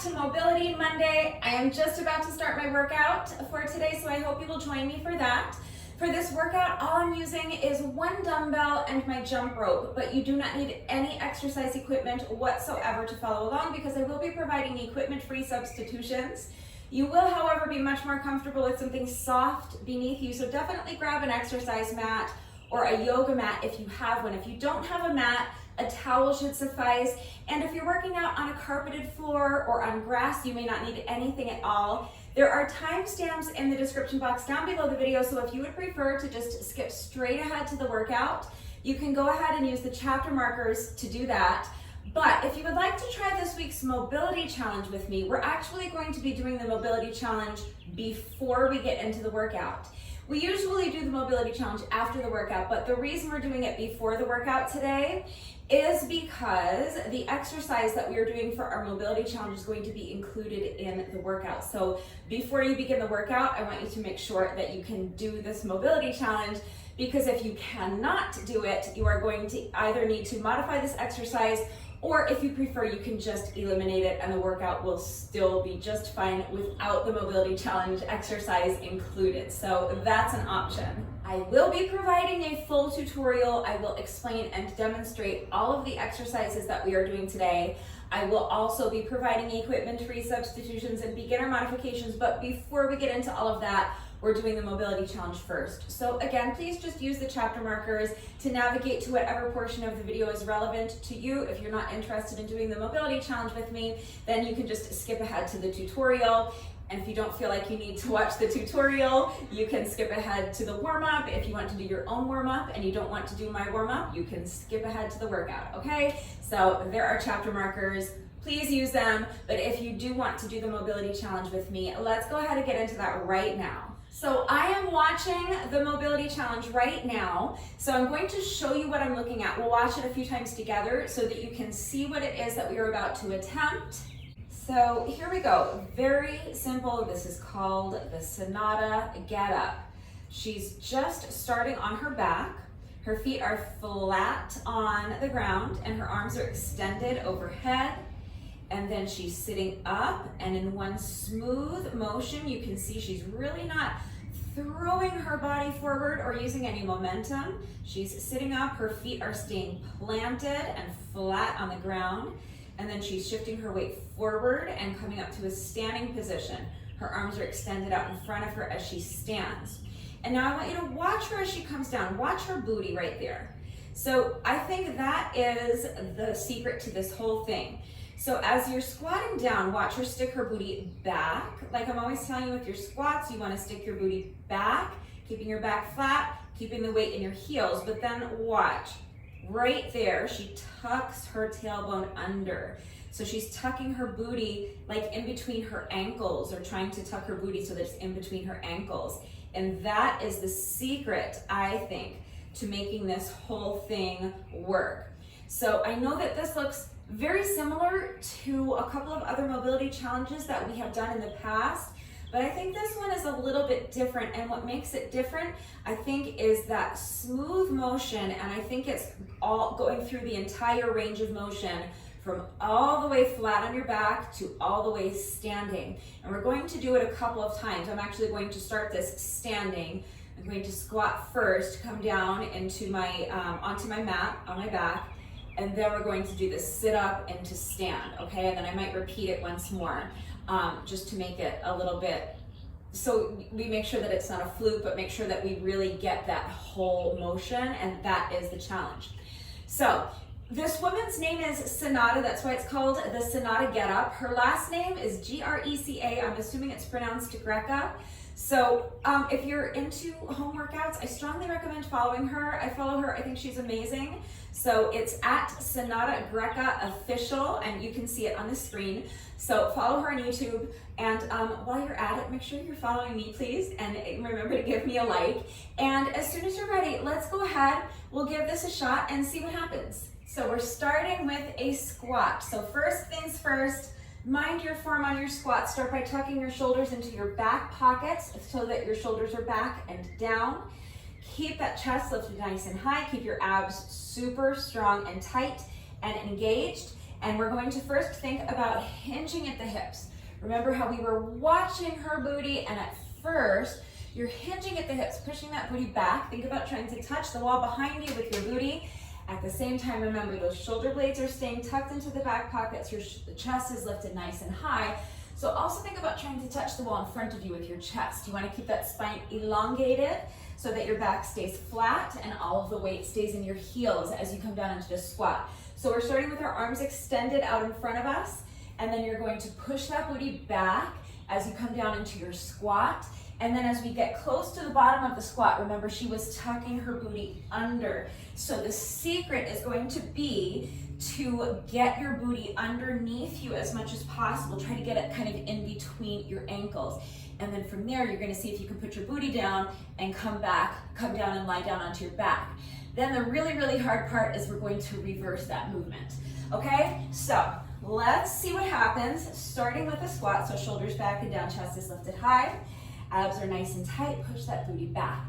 to Mobility Monday. I am just about to start my workout for today, so I hope you will join me for that. For this workout, all I'm using is one dumbbell and my jump rope, but you do not need any exercise equipment whatsoever to follow along because I will be providing equipment-free substitutions. You will, however, be much more comfortable with something soft beneath you, so definitely grab an exercise mat or a yoga mat if you have one. If you don't have a mat, a towel should suffice. And if you're working out on a carpeted floor or on grass, you may not need anything at all. There are timestamps in the description box down below the video, so if you would prefer to just skip straight ahead to the workout, you can go ahead and use the chapter markers to do that. But if you would like to try this week's mobility challenge with me, we're actually going to be doing the mobility challenge before we get into the workout. We usually do the mobility challenge after the workout, but the reason we're doing it before the workout today is because the exercise that we are doing for our mobility challenge is going to be included in the workout. So before you begin the workout, I want you to make sure that you can do this mobility challenge, because if you cannot do it, you are going to either need to modify this exercise, or if you prefer, you can just eliminate it and the workout will still be just fine without the mobility challenge exercise included. So that's an option. I will be providing a full tutorial. I will explain and demonstrate all of the exercises that we are doing today. I will also be providing equipment-free substitutions and beginner modifications, but before we get into all of that, we're doing the mobility challenge first. So again, please just use the chapter markers to navigate to whatever portion of the video is relevant to you. If you're not interested in doing the mobility challenge with me, then you can just skip ahead to the tutorial. And if you don't feel like you need to watch the tutorial, you can skip ahead to the warm-up. If you want to do your own warm-up and you don't want to do my warm-up, you can skip ahead to the workout, okay? So there are chapter markers. Please use them. But if you do want to do the mobility challenge with me, let's go ahead and get into that right now. So I am watching the mobility challenge right now. So I'm going to show you what I'm looking at. We'll watch it a few times together so that you can see what it is that we are about to attempt. So here we go. Very simple. This is called the Senada get up. She's just starting on her back. Her feet are flat on the ground and her arms are extended overhead. And then she's sitting up, and in one smooth motion, you can see she's really not throwing her body forward or using any momentum. She's sitting up, her feet are staying planted and flat on the ground, and then she's shifting her weight forward and coming up to a standing position. Her arms are extended out in front of her as she stands. And now I want you to watch her as she comes down. Watch her booty right there. So I think that is the secret to this whole thing. So as you're squatting down, watch her stick her booty back. Like I'm always telling you with your squats, you want to stick your booty back, keeping your back flat, keeping the weight in your heels, but then watch. Right there, she tucks her tailbone under. So she's tucking her booty like in between her ankles, or trying to tuck her booty so that it's in between her ankles. And that is the secret, I think, to making this whole thing work. So I know that this looks very similar to a couple of other mobility challenges that we have done in the past, but I think this one is a little bit different, and what makes it different, I think, is that smooth motion, and I think it's all going through the entire range of motion from all the way flat on your back to all the way standing. And we're going to do it a couple of times. I'm actually going to start this standing. I'm going to squat first, come down into my onto my mat on my back, and then we're going to do the sit up and to stand, okay? And then I might repeat it once more, just to make it a little bit, so we make sure that it's not a fluke, but make sure that we really get that whole motion, and that is the challenge. So this woman's name is Senada, that's why it's called the Senada get up. Her last name is Greca, I'm assuming it's pronounced Greca. So if you're into home workouts, I strongly recommend following her. I follow her, I think she's amazing. So it's at Senada Greca Official, and you can see it on the screen. So follow her on YouTube, and while you're at it, make sure you're following me, please, and remember to give me a like. And as soon as you're ready, let's go ahead, we'll give this a shot and see what happens. So we're starting with a squat. So first things first, mind your form on your squat. Start by tucking your shoulders into your back pockets so that your shoulders are back and down. Keep that chest lifted nice and high. Keep your abs super strong and tight and engaged. And we're going to first think about hinging at the hips. Remember how we were watching her booty, and at first, you're hinging at the hips, pushing that booty back. Think about trying to touch the wall behind you with your booty. At the same time, remember those shoulder blades are staying tucked into the back pockets. Your chest is lifted nice and high. So also think about trying to touch the wall in front of you with your chest. You want to keep that spine elongated so that your back stays flat and all of the weight stays in your heels as you come down into the squat. So we're starting with our arms extended out in front of us, and then you're going to push that booty back as you come down into your squat. And then as we get close to the bottom of the squat, remember she was tucking her booty under. So the secret is going to be to get your booty underneath you as much as possible. Try to get it kind of in between your ankles. And then from there, you're gonna see if you can put your booty down and come down and lie down onto your back. Then the really, really hard part is we're going to reverse that movement. Okay, so let's see what happens, starting with the squat. So shoulders back and down, chest is lifted high. Abs are nice and tight, push that booty back.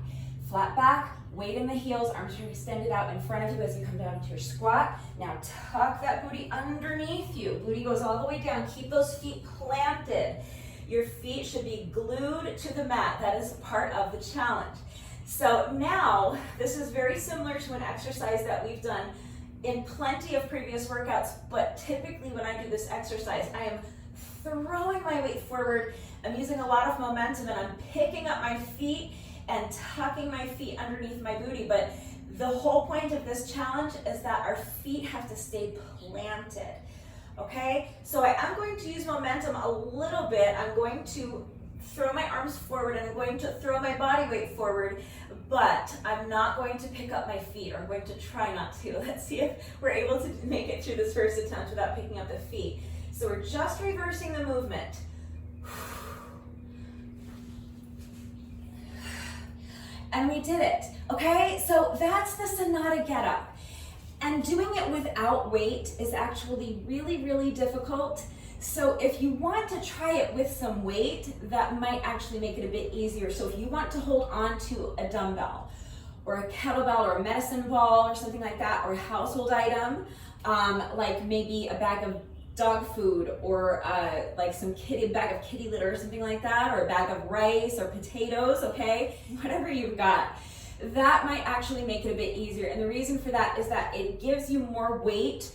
Flat back, weight in the heels, arms are extended out in front of you as you come down into your squat. Now tuck that booty underneath you. Booty goes all the way down, keep those feet planted. Your feet should be glued to the mat. That is part of the challenge. So now, this is very similar to an exercise that we've done in plenty of previous workouts, but typically when I do this exercise, I am throwing my weight forward. I'm using a lot of momentum and I'm picking up my feet and tucking my feet underneath my booty. But the whole point of this challenge is that our feet have to stay planted. Okay, so I am going to use momentum a little bit. I'm going to throw my arms forward and I'm going to throw my body weight forward, but I'm not going to pick up my feet, or I'm going to try not to. Let's see if we're able to make it through this first attempt without picking up the feet. So we're just reversing the movement. And we did it, okay? So that's the Senada getup. And doing it without weight is actually really, really difficult. So if you want to try it with some weight, that might actually make it a bit easier. So if you want to hold on to a dumbbell or a kettlebell or a medicine ball or something like that, or a household item, like maybe a bag of dog food, or like bag of kitty litter or something like that, or a bag of rice or potatoes, okay? Whatever you've got. That might actually make it a bit easier. And the reason for that is that it gives you more weight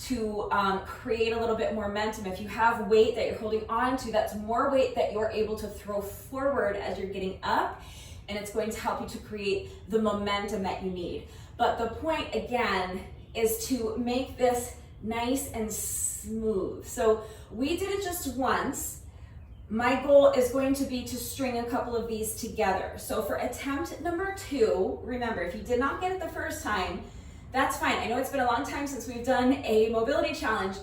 to create a little bit more momentum. If you have weight that you're holding on to, that's more weight that you're able to throw forward as you're getting up, and it's going to help you to create the momentum that you need. But the point, again, is to make this nice and smooth. So we did it just once. My goal is going to be to string a couple of these together. So for attempt number 2, remember, if you did not get it the first time, that's fine. I know it's been a long time since we've done a mobility challenge,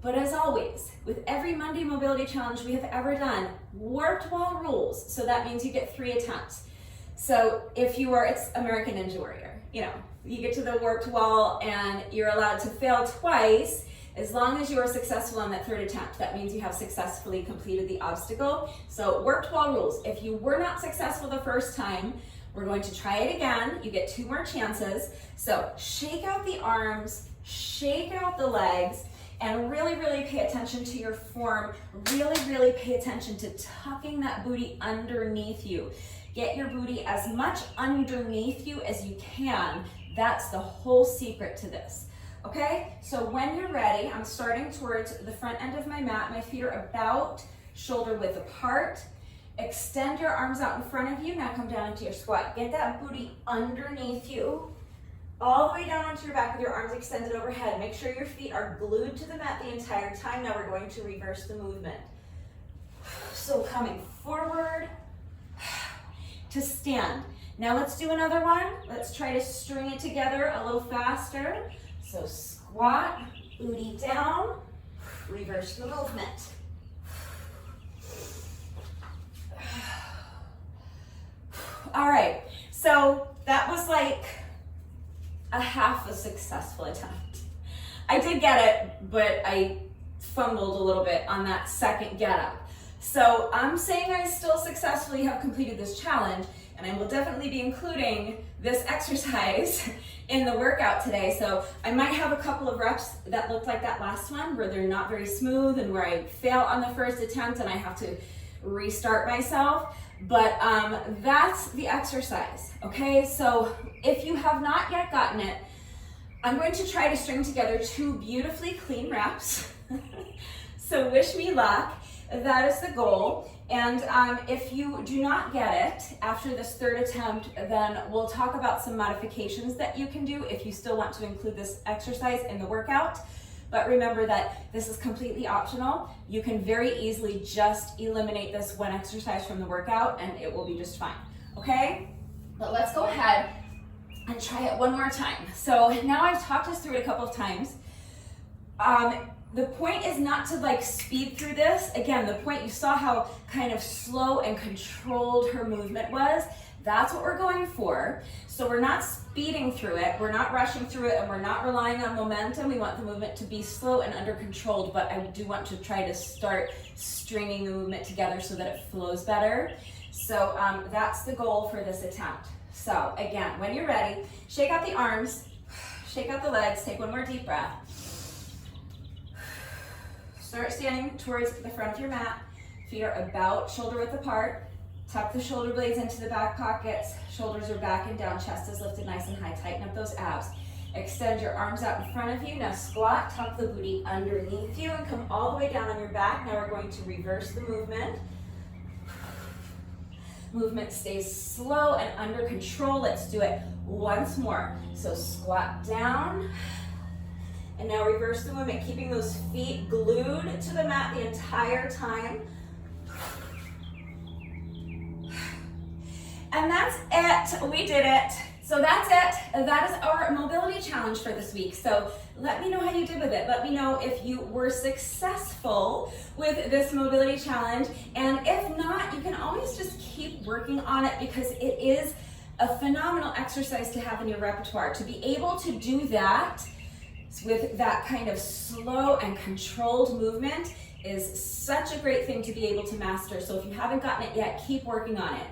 but as always, with every Monday mobility challenge we have ever done, warped wall rules. So that means you get 3 attempts. So if you are, it's American Ninja Warrior, you get to the warped wall and you're allowed to fail twice, as long as you are successful on that 3rd attempt. That means you have successfully completed the obstacle. So warped wall rules. If you were not successful the first time, we're going to try it again. You get 2 more chances. So shake out the arms, shake out the legs, and really, really pay attention to your form. Really, really pay attention to tucking that booty underneath you. Get your booty as much underneath you as you can. That's the whole secret to this. Okay, so when you're ready, I'm starting towards the front end of my mat. My feet are about shoulder width apart. Extend your arms out in front of you. Now come down into your squat. Get that booty underneath you, all the way down onto your back with your arms extended overhead. Make sure your feet are glued to the mat the entire time. Now we're going to reverse the movement. So coming forward to stand. Now let's do another one. Let's try to string it together a little faster. So squat, booty down, reverse the movement. All right, so that was like a half a successful attempt. I did get it, but I fumbled a little bit on that second getup. So I'm saying I still successfully have completed this challenge, and I will definitely be including this exercise in the workout today. So I might have a couple of reps that look like that last one where they're not very smooth and where I fail on the first attempt and I have to restart myself. But that's the exercise, okay? So if you have not yet gotten it, I'm going to try to string together 2 beautifully clean reps. So wish me luck. That is the goal. And if you do not get it after this 3rd attempt, then we'll talk about some modifications that you can do if you still want to include this exercise in the workout. But remember that this is completely optional. You can very easily just eliminate this one exercise from the workout and it will be just fine, okay? But let's go ahead and try it one more time. So now I've talked us through it a couple of times. The point is not to like speed through this. Again, the point, you saw how kind of slow and controlled her movement was. That's what we're going for. So we're not speeding through it, we're not rushing through it, and we're not relying on momentum. We want the movement to be slow and under controlled, but I do want to try to start stringing the movement together so that it flows better. So that's the goal for this attempt. So again, when you're ready, shake out the arms, shake out the legs, take one more deep breath. Start standing towards the front of your mat. Feet are about shoulder width apart. Tuck the shoulder blades into the back pockets. Shoulders are back and down. Chest is lifted nice and high. Tighten up those abs. Extend your arms out in front of you. Now squat, tuck the booty underneath you and come all the way down on your back. Now we're going to reverse the movement. Movement stays slow and under control. Let's do it once more. So squat down. And now reverse the movement, keeping those feet glued to the mat the entire time. And that's it, we did it. So that's it, that is our mobility challenge for this week. So let me know how you did with it. Let me know if you were successful with this mobility challenge. And if not, you can always just keep working on it because it is a phenomenal exercise to have in your repertoire. To be able to do that with that kind of slow and controlled movement is such a great thing to be able to master. So if you haven't gotten it yet, keep working on it.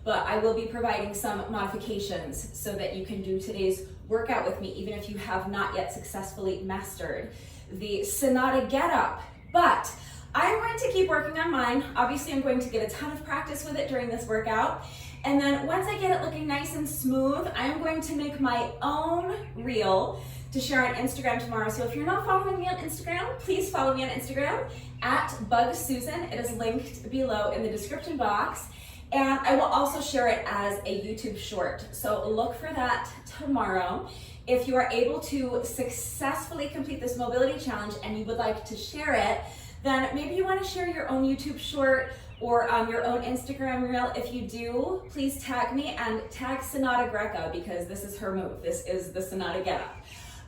But I will be providing some modifications so that you can do today's workout with me, even if you have not yet successfully mastered the Senada getup. But I'm going to keep working on mine. Obviously, I'm going to get a ton of practice with it during this workout. And then once I get it looking nice and smooth, I'm going to make my own reel to share on Instagram tomorrow. So if you're not following me on Instagram, please follow me on Instagram at BugSusan. It is linked below in the description box. And I will also share it as a YouTube short. So look for that tomorrow. If you are able to successfully complete this mobility challenge and you would like to share it, then maybe you want to share your own YouTube short or your own Instagram reel. If you do, please tag me and tag Senada Greco because this is her move. This is the Senada getup.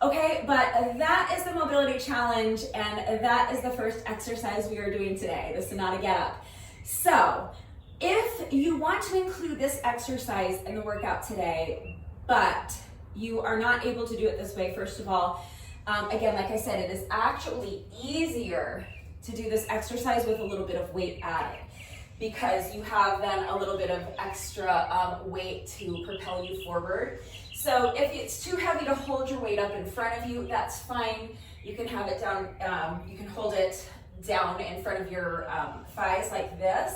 Okay, but that is the mobility challenge and that is the first exercise we are doing today, the Senada getup. So if you want to include this exercise in the workout today, but you are not able to do it this way, first of all, again, like I said, it is actually easier to do this exercise with a little bit of weight added because you have then a little bit of extra weight to propel you forward. So if it's too heavy to hold your weight up in front of you, that's fine. You can have it down, you can hold it down in front of your thighs like this.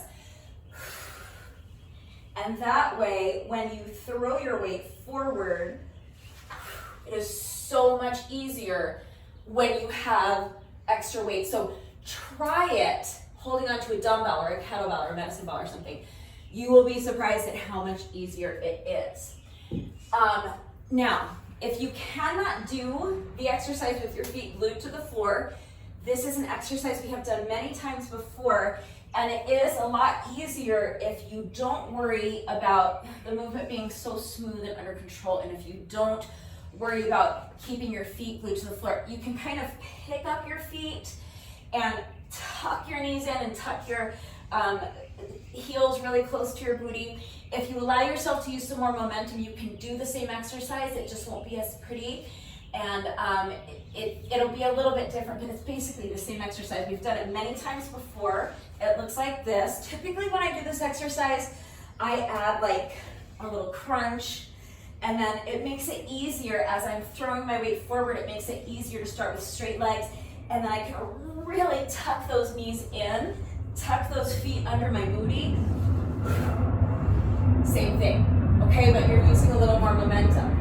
And that way, when you throw your weight forward, it is so much easier when you have extra weight. So try it holding onto a dumbbell or a kettlebell or a medicine ball or something. You will be surprised at how much easier it is. Now, if you cannot do the exercise with your feet glued to the floor, this is an exercise we have done many times before, and it is a lot easier if you don't worry about the movement being so smooth and under control, and if you don't worry about keeping your feet glued to the floor. You can kind of pick up your feet and tuck your knees in and tuck your heels really close to your booty. If you allow yourself to use some more momentum, you can do the same exercise. It just won't be as pretty. And it'll be a little bit different, but it's basically the same exercise. We've done it many times before. It looks like this. Typically when I do this exercise, I add like a little crunch, and then it makes it easier as I'm throwing my weight forward. It makes it easier to start with straight legs, and then I can really tuck those knees in, tuck those feet under my booty. Same thing, okay, but you're using a little more momentum.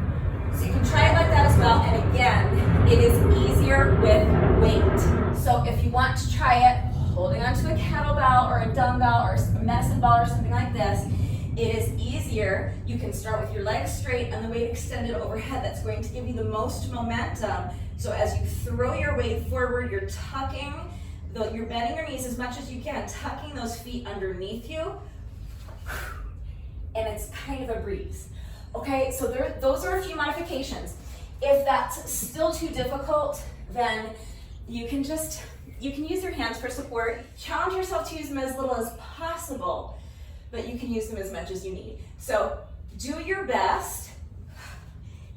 So you can try it like that as well, and again, it is easier with weight. So if you want to try it holding onto a kettlebell or a dumbbell or a medicine ball or something like this, it is easier. You can start with your legs straight and the weight extended overhead. That's going to give you the most momentum. So as you throw your weight forward, you're tucking, you're bending your knees as much as you can, tucking those feet underneath you, and it's kind of a breeze. Okay, so those are a few modifications. If that's still too difficult, then you can use your hands for support. Challenge yourself to use them as little as possible, but you can use them as much as you need. So do your best.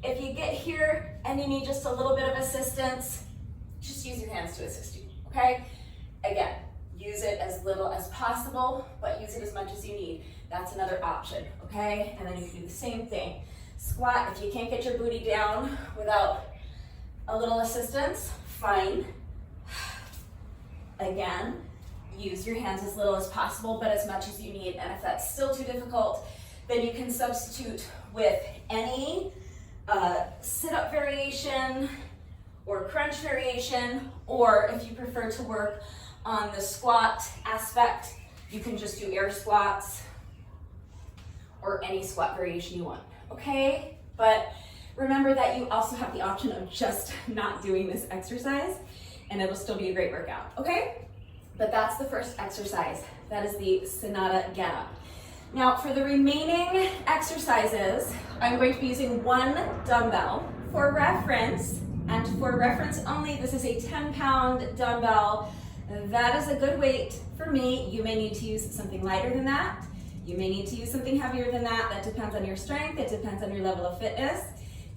If you get here and you need just a little bit of assistance, just use your hands to assist you, okay? Again, use it as little as possible, but use it as much as you need. That's another option, okay? And then you can do the same thing. Squat, if you can't get your booty down without a little assistance, fine. Again, use your hands as little as possible, but as much as you need. And if that's still too difficult, then you can substitute with any sit-up variation or crunch variation, or if you prefer to work on the squat aspect, you can just do air squats or any squat variation you want, okay? But remember that you also have the option of just not doing this exercise, and it'll still be a great workout, okay? But that's the first exercise. That is the Senada getup. Now for the remaining exercises, I'm going to be using one dumbbell. For reference, and for reference only, this is a 10-pound dumbbell. That is a good weight for me. You may need to use something lighter than that. You may need to use something heavier than that. That depends on your strength. It depends on your level of fitness.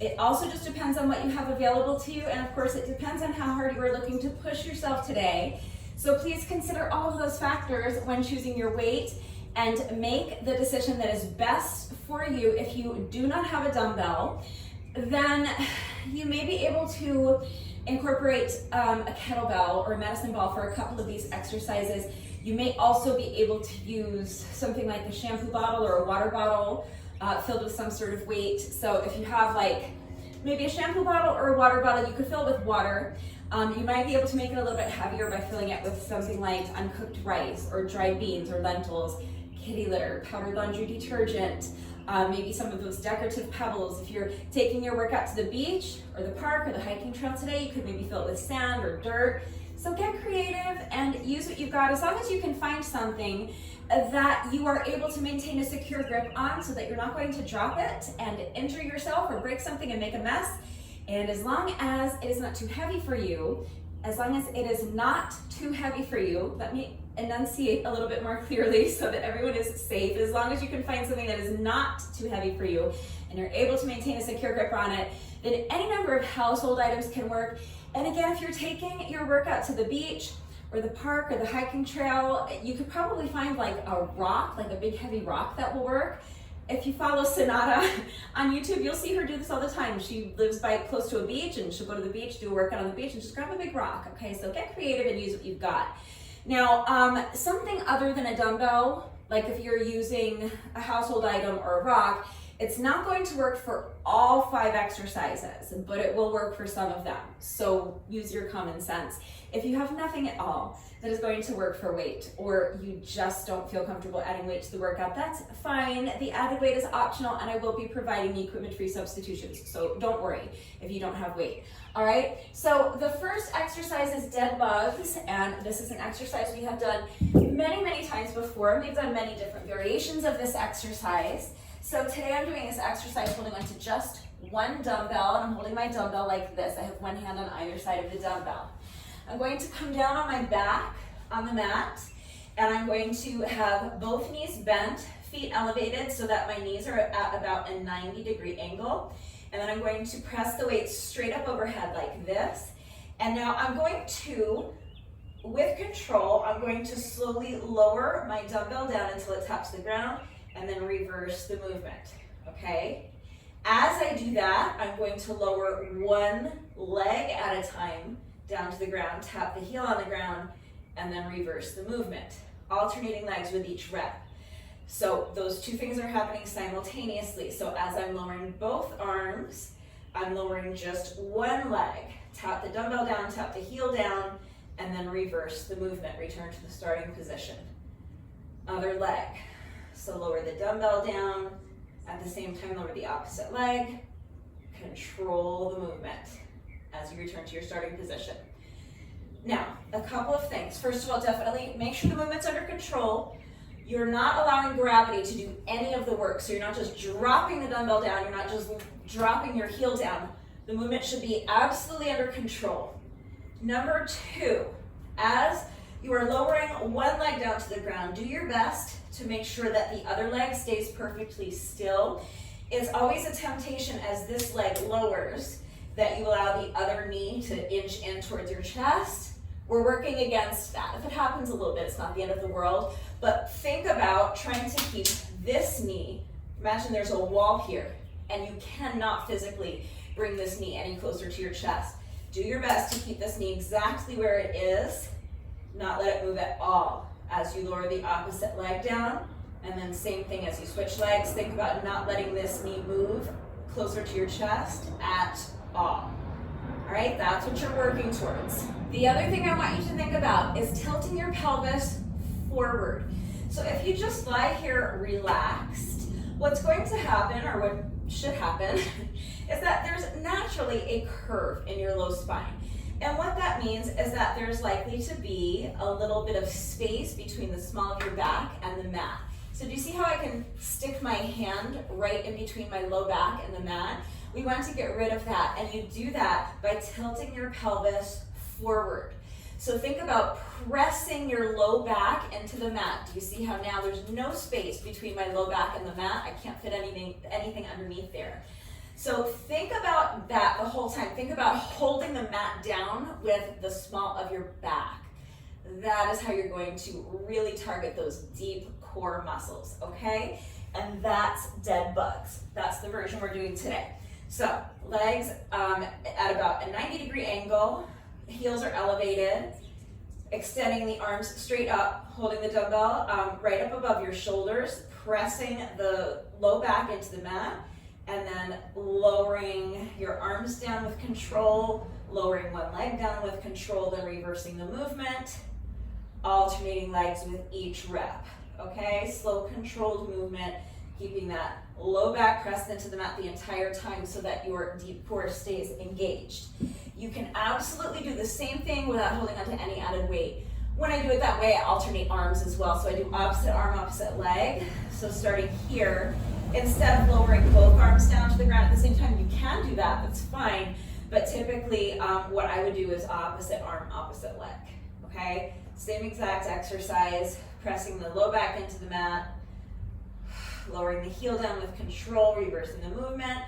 It also just depends on what you have available to you. And of course, it depends on how hard you are looking to push yourself today. So please consider all of those factors when choosing your weight and make the decision that is best for you. If you do not have a dumbbell, then you may be able to incorporate a kettlebell or a medicine ball for a couple of these exercises. You may also be able to use something like a shampoo bottle or a water bottle filled with some sort of weight. So if you have like maybe a shampoo bottle or a water bottle, you could fill it with water. You might be able to make it a little bit heavier by filling it with something like uncooked rice or dried beans or lentils, kitty litter, powdered laundry detergent, maybe some of those decorative pebbles. If you're taking your workout to the beach or the park or the hiking trail today, you could maybe fill it with sand or dirt. So get creative and use what you've got, as long as you can find something that you are able to maintain a secure grip on so that you're not going to drop it and injure yourself or break something and make a mess. And as long as it is not too heavy for you, as long as it is not too heavy for you, let me enunciate a little bit more clearly so that everyone is safe. As long as you can find something that is not too heavy for you and you're able to maintain a secure grip on it, then any number of household items can work. And again, if you're taking your workout to the beach or the park or the hiking trail, you could probably find like a rock, like a big heavy rock that will work. If you follow Senada on YouTube, you'll see her do this all the time. She lives close to a beach, and she'll go to the beach, do a workout on the beach, and just grab a big rock. Okay, so get creative and use what you've got. Now, something other than a dumbbell, like if you're using a household item or a rock, it's not going to work for all 5 exercises, but it will work for some of them. So use your common sense. If you have nothing at all that is going to work for weight, or you just don't feel comfortable adding weight to the workout, that's fine. The added weight is optional, and I will be providing the equipment-free substitutions. So don't worry if you don't have weight. All right, so the first exercise is dead bugs, and this is an exercise we have done many, many times before. We've done many different variations of this exercise. So today I'm doing this exercise holding on to just one dumbbell, and I'm holding my dumbbell like this. I have one hand on either side of the dumbbell. I'm going to come down on my back on the mat, and I'm going to have both knees bent, feet elevated so that my knees are at about a 90-degree angle. And then I'm going to press the weights straight up overhead like this. And now I'm going to, with control, I'm going to slowly lower my dumbbell down until it taps the ground and then reverse the movement, okay? As I do that, I'm going to lower one leg at a time down to the ground, tap the heel on the ground, and then reverse the movement, alternating legs with each rep. So those two things are happening simultaneously. So as I'm lowering both arms, I'm lowering just one leg. Tap the dumbbell down, tap the heel down, and then reverse the movement. Return to the starting position. Other leg. So lower the dumbbell down, at the same time lower the opposite leg. Control the movement as you return to your starting position. Now, a couple of things. First of all, definitely make sure the movement's under control. You're not allowing gravity to do any of the work. So you're not just dropping the dumbbell down, you're not just dropping your heel down. The movement should be absolutely under control. Number two, as you are lowering one leg down to the ground, do your best to make sure that the other leg stays perfectly still. It's always a temptation as this leg lowers that you allow the other knee to inch in towards your chest. We're working against that. If it happens a little bit, it's not the end of the world, but think about trying to keep this knee, imagine there's a wall here, and you cannot physically bring this knee any closer to your chest. Do your best to keep this knee exactly where it is, not let it move at all. As you lower the opposite leg down, and then same thing as you switch legs, think about not letting this knee move closer to your chest at all. All right, that's what you're working towards. The other thing I want you to think about is tilting your pelvis forward. So if you just lie here relaxed, what's going to happen, or what should happen, is that there's naturally a curve in your low spine. And what that means is that there's likely to be a little bit of space between the small of your back and the mat. So do you see how I can stick my hand right in between my low back and the mat? We want to get rid of that, and you do that by tilting your pelvis forward. So think about pressing your low back into the mat. Do you see how now there's no space between my low back and the mat? I can't fit anything underneath there. So think about that the whole time. Think about holding the mat down with the small of your back. That is how you're going to really target those deep core muscles, okay? And that's dead bugs. That's the version we're doing today. So legs at about a 90-degree angle, heels are elevated, extending the arms straight up, holding the dumbbell right up above your shoulders, pressing the low back into the mat, and then lowering your arms down with control, lowering one leg down with control, then reversing the movement, alternating legs with each rep, okay? Slow, controlled movement, keeping that low back pressed into the mat the entire time so that your deep core stays engaged. You can absolutely do the same thing without holding onto any added weight. When I do it that way, I alternate arms as well. So I do opposite arm, opposite leg. So starting here, instead of lowering both arms down to the ground at the same time, you can do that, that's fine. But typically, what I would do is opposite arm, opposite leg, okay? Same exact exercise, pressing the low back into the mat, lowering the heel down with control, reversing the movement,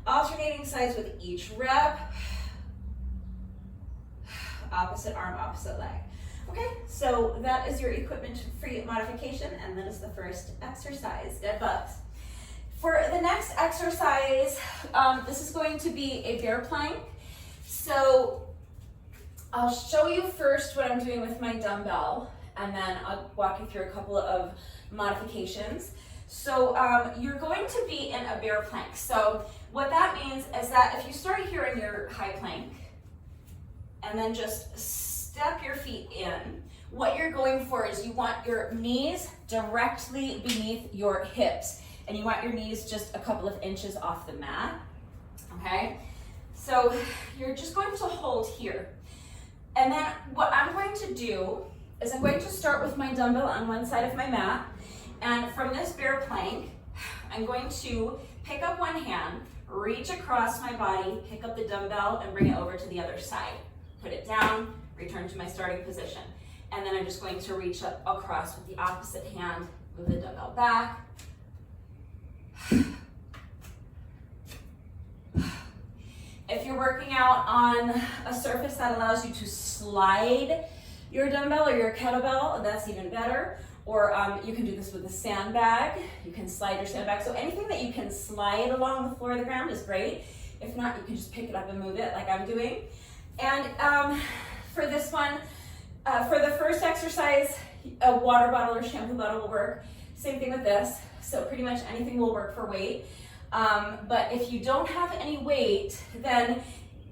alternating sides with each rep, opposite arm, opposite leg. Okay, so that is your equipment-free modification, and that is the first exercise, dead bugs. For the next exercise, this is going to be a bear plank. So I'll show you first what I'm doing with my dumbbell, and then I'll walk you through a couple of modifications. So you're going to be in a bear plank. So what that means is that if you start here in your high plank, and then just step your feet in, what you're going for is you want your knees directly beneath your hips, and you want your knees just a couple of inches off the mat, okay? So you're just going to hold here. And then what I'm going to do is I'm going to start with my dumbbell on one side of my mat, and from this bear plank, I'm going to pick up one hand, reach across my body, pick up the dumbbell, and bring it over to the other side. Put it down, return to my starting position. And then I'm just going to reach up across with the opposite hand, move the dumbbell back. you're working out on a surface that allows you to slide your dumbbell or your kettlebell, that's even better. Or you can do this with a sandbag. You can slide your sandbag. So anything that you can slide along the floor of the ground is great. If not, you can just pick it up and move it like I'm doing. And for this one, for the first exercise, a water bottle or shampoo bottle will work. Same thing with this. So pretty much anything will work for weight. But if you don't have any weight, then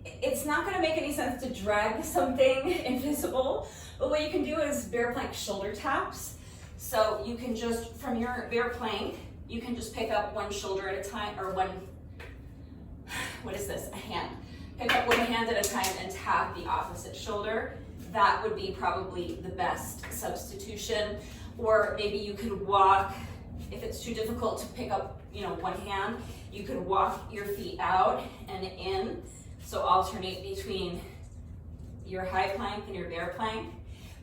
it's not going to make any sense to drag something invisible. But what you can do is bear plank shoulder taps. So you can just, from your bear plank, you can just pick up one shoulder at a time, or one, what is this, a hand. Pick up one hand at a time and tap the opposite shoulder. That would be probably the best substitution. Or maybe you could walk, if it's too difficult to pick up, one hand, you could walk your feet out and in. So alternate between your high plank and your bear plank.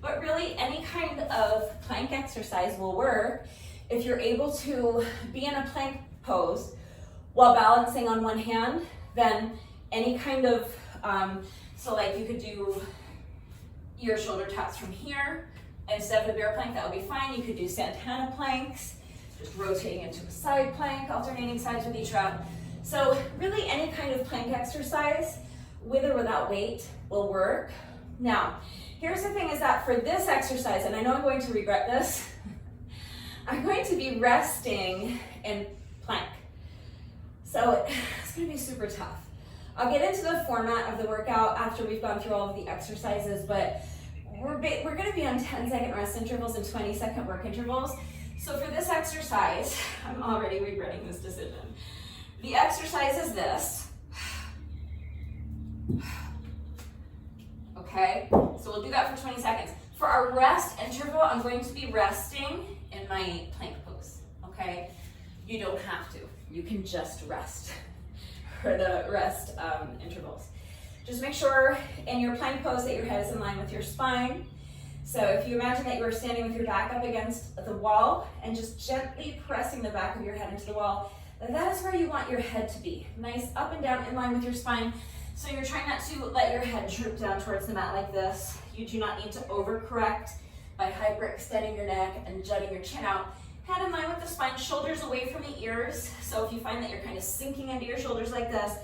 But really, any kind of plank exercise will work if you're able to be in a plank pose while balancing on one hand. Then any kind of, so like you could do your shoulder taps from here instead of a bear plank, that would be fine. You could do Senada planks, just rotating into a side plank, alternating sides with each rep. So really any kind of plank exercise with or without weight will work. Now, here's the thing is that for this exercise, and I know I'm going to regret this, I'm going to be resting in plank. So it's going to be super tough. I'll get into the format of the workout after we've gone through all of the exercises, but we're going to be on 10-second rest intervals and 20-second work intervals. So for this exercise, I'm already regretting this decision. The exercise is this. Okay, so we'll do that for 20 seconds. For our rest interval, I'm going to be resting in my plank pose, okay? You don't have to. You can just rest for the rest intervals. Just make sure in your plank pose that your head is in line with your spine. So if you imagine that you are standing with your back up against the wall and just gently pressing the back of your head into the wall, that is where you want your head to be. Nice up and down in line with your spine. So you're trying not to let your head droop down towards the mat like this. You do not need to overcorrect by hyperextending your neck and jutting your chin out. Head in line with the spine, shoulders away from the ears. So if you find that you're kind of sinking into your shoulders like this,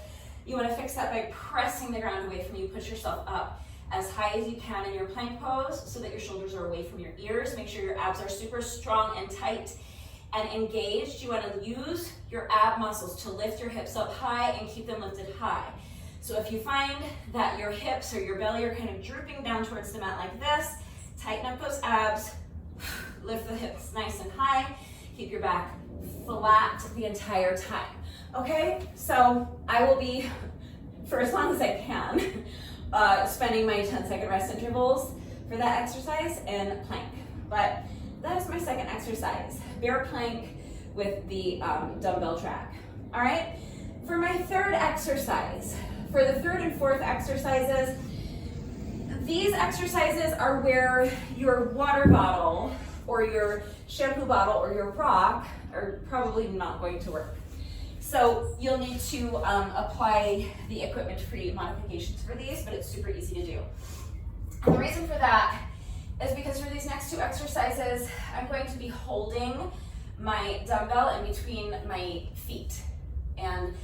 you want to fix that by pressing the ground away from you. Push yourself up as high as you can in your plank pose so that your shoulders are away from your ears. Make sure your abs are super strong and tight and engaged. You want to use your ab muscles to lift your hips up high and keep them lifted high. So if you find that your hips or your belly are kind of drooping down towards the mat like this, tighten up those abs, lift the hips nice and high, keep your back flat the entire time. Okay, so I will be, for as long as I can, spending my 10-second rest intervals for that exercise in plank. But that is my second exercise, bear plank with the dumbbell track. All right, for my third exercise, for the third and fourth exercises, these exercises are where your water bottle or your shampoo bottle or your rock are probably not going to work. So you'll need to apply the equipment-free modifications for these, but it's super easy to do. And the reason for that is because for these next two exercises, I'm going to be holding my dumbbell in between my feet. And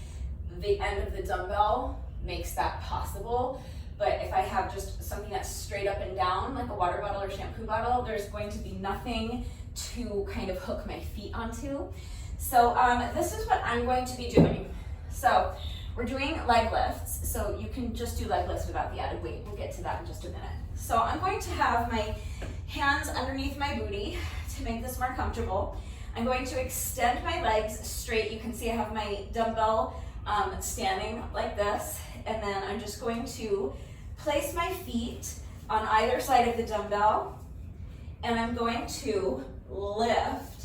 the end of the dumbbell makes that possible. But if I have just something that's straight up and down, like a water bottle or shampoo bottle, there's going to be nothing to kind of hook my feet onto. So this is what I'm going to be doing. So we're doing leg lifts. So you can just do leg lifts without the added weight. We'll get to that in just a minute. So I'm going to have my hands underneath my booty to make this more comfortable. I'm going to extend my legs straight. You can see I have my dumbbell standing like this. And then I'm just going to place my feet on either side of the dumbbell. And I'm going to lift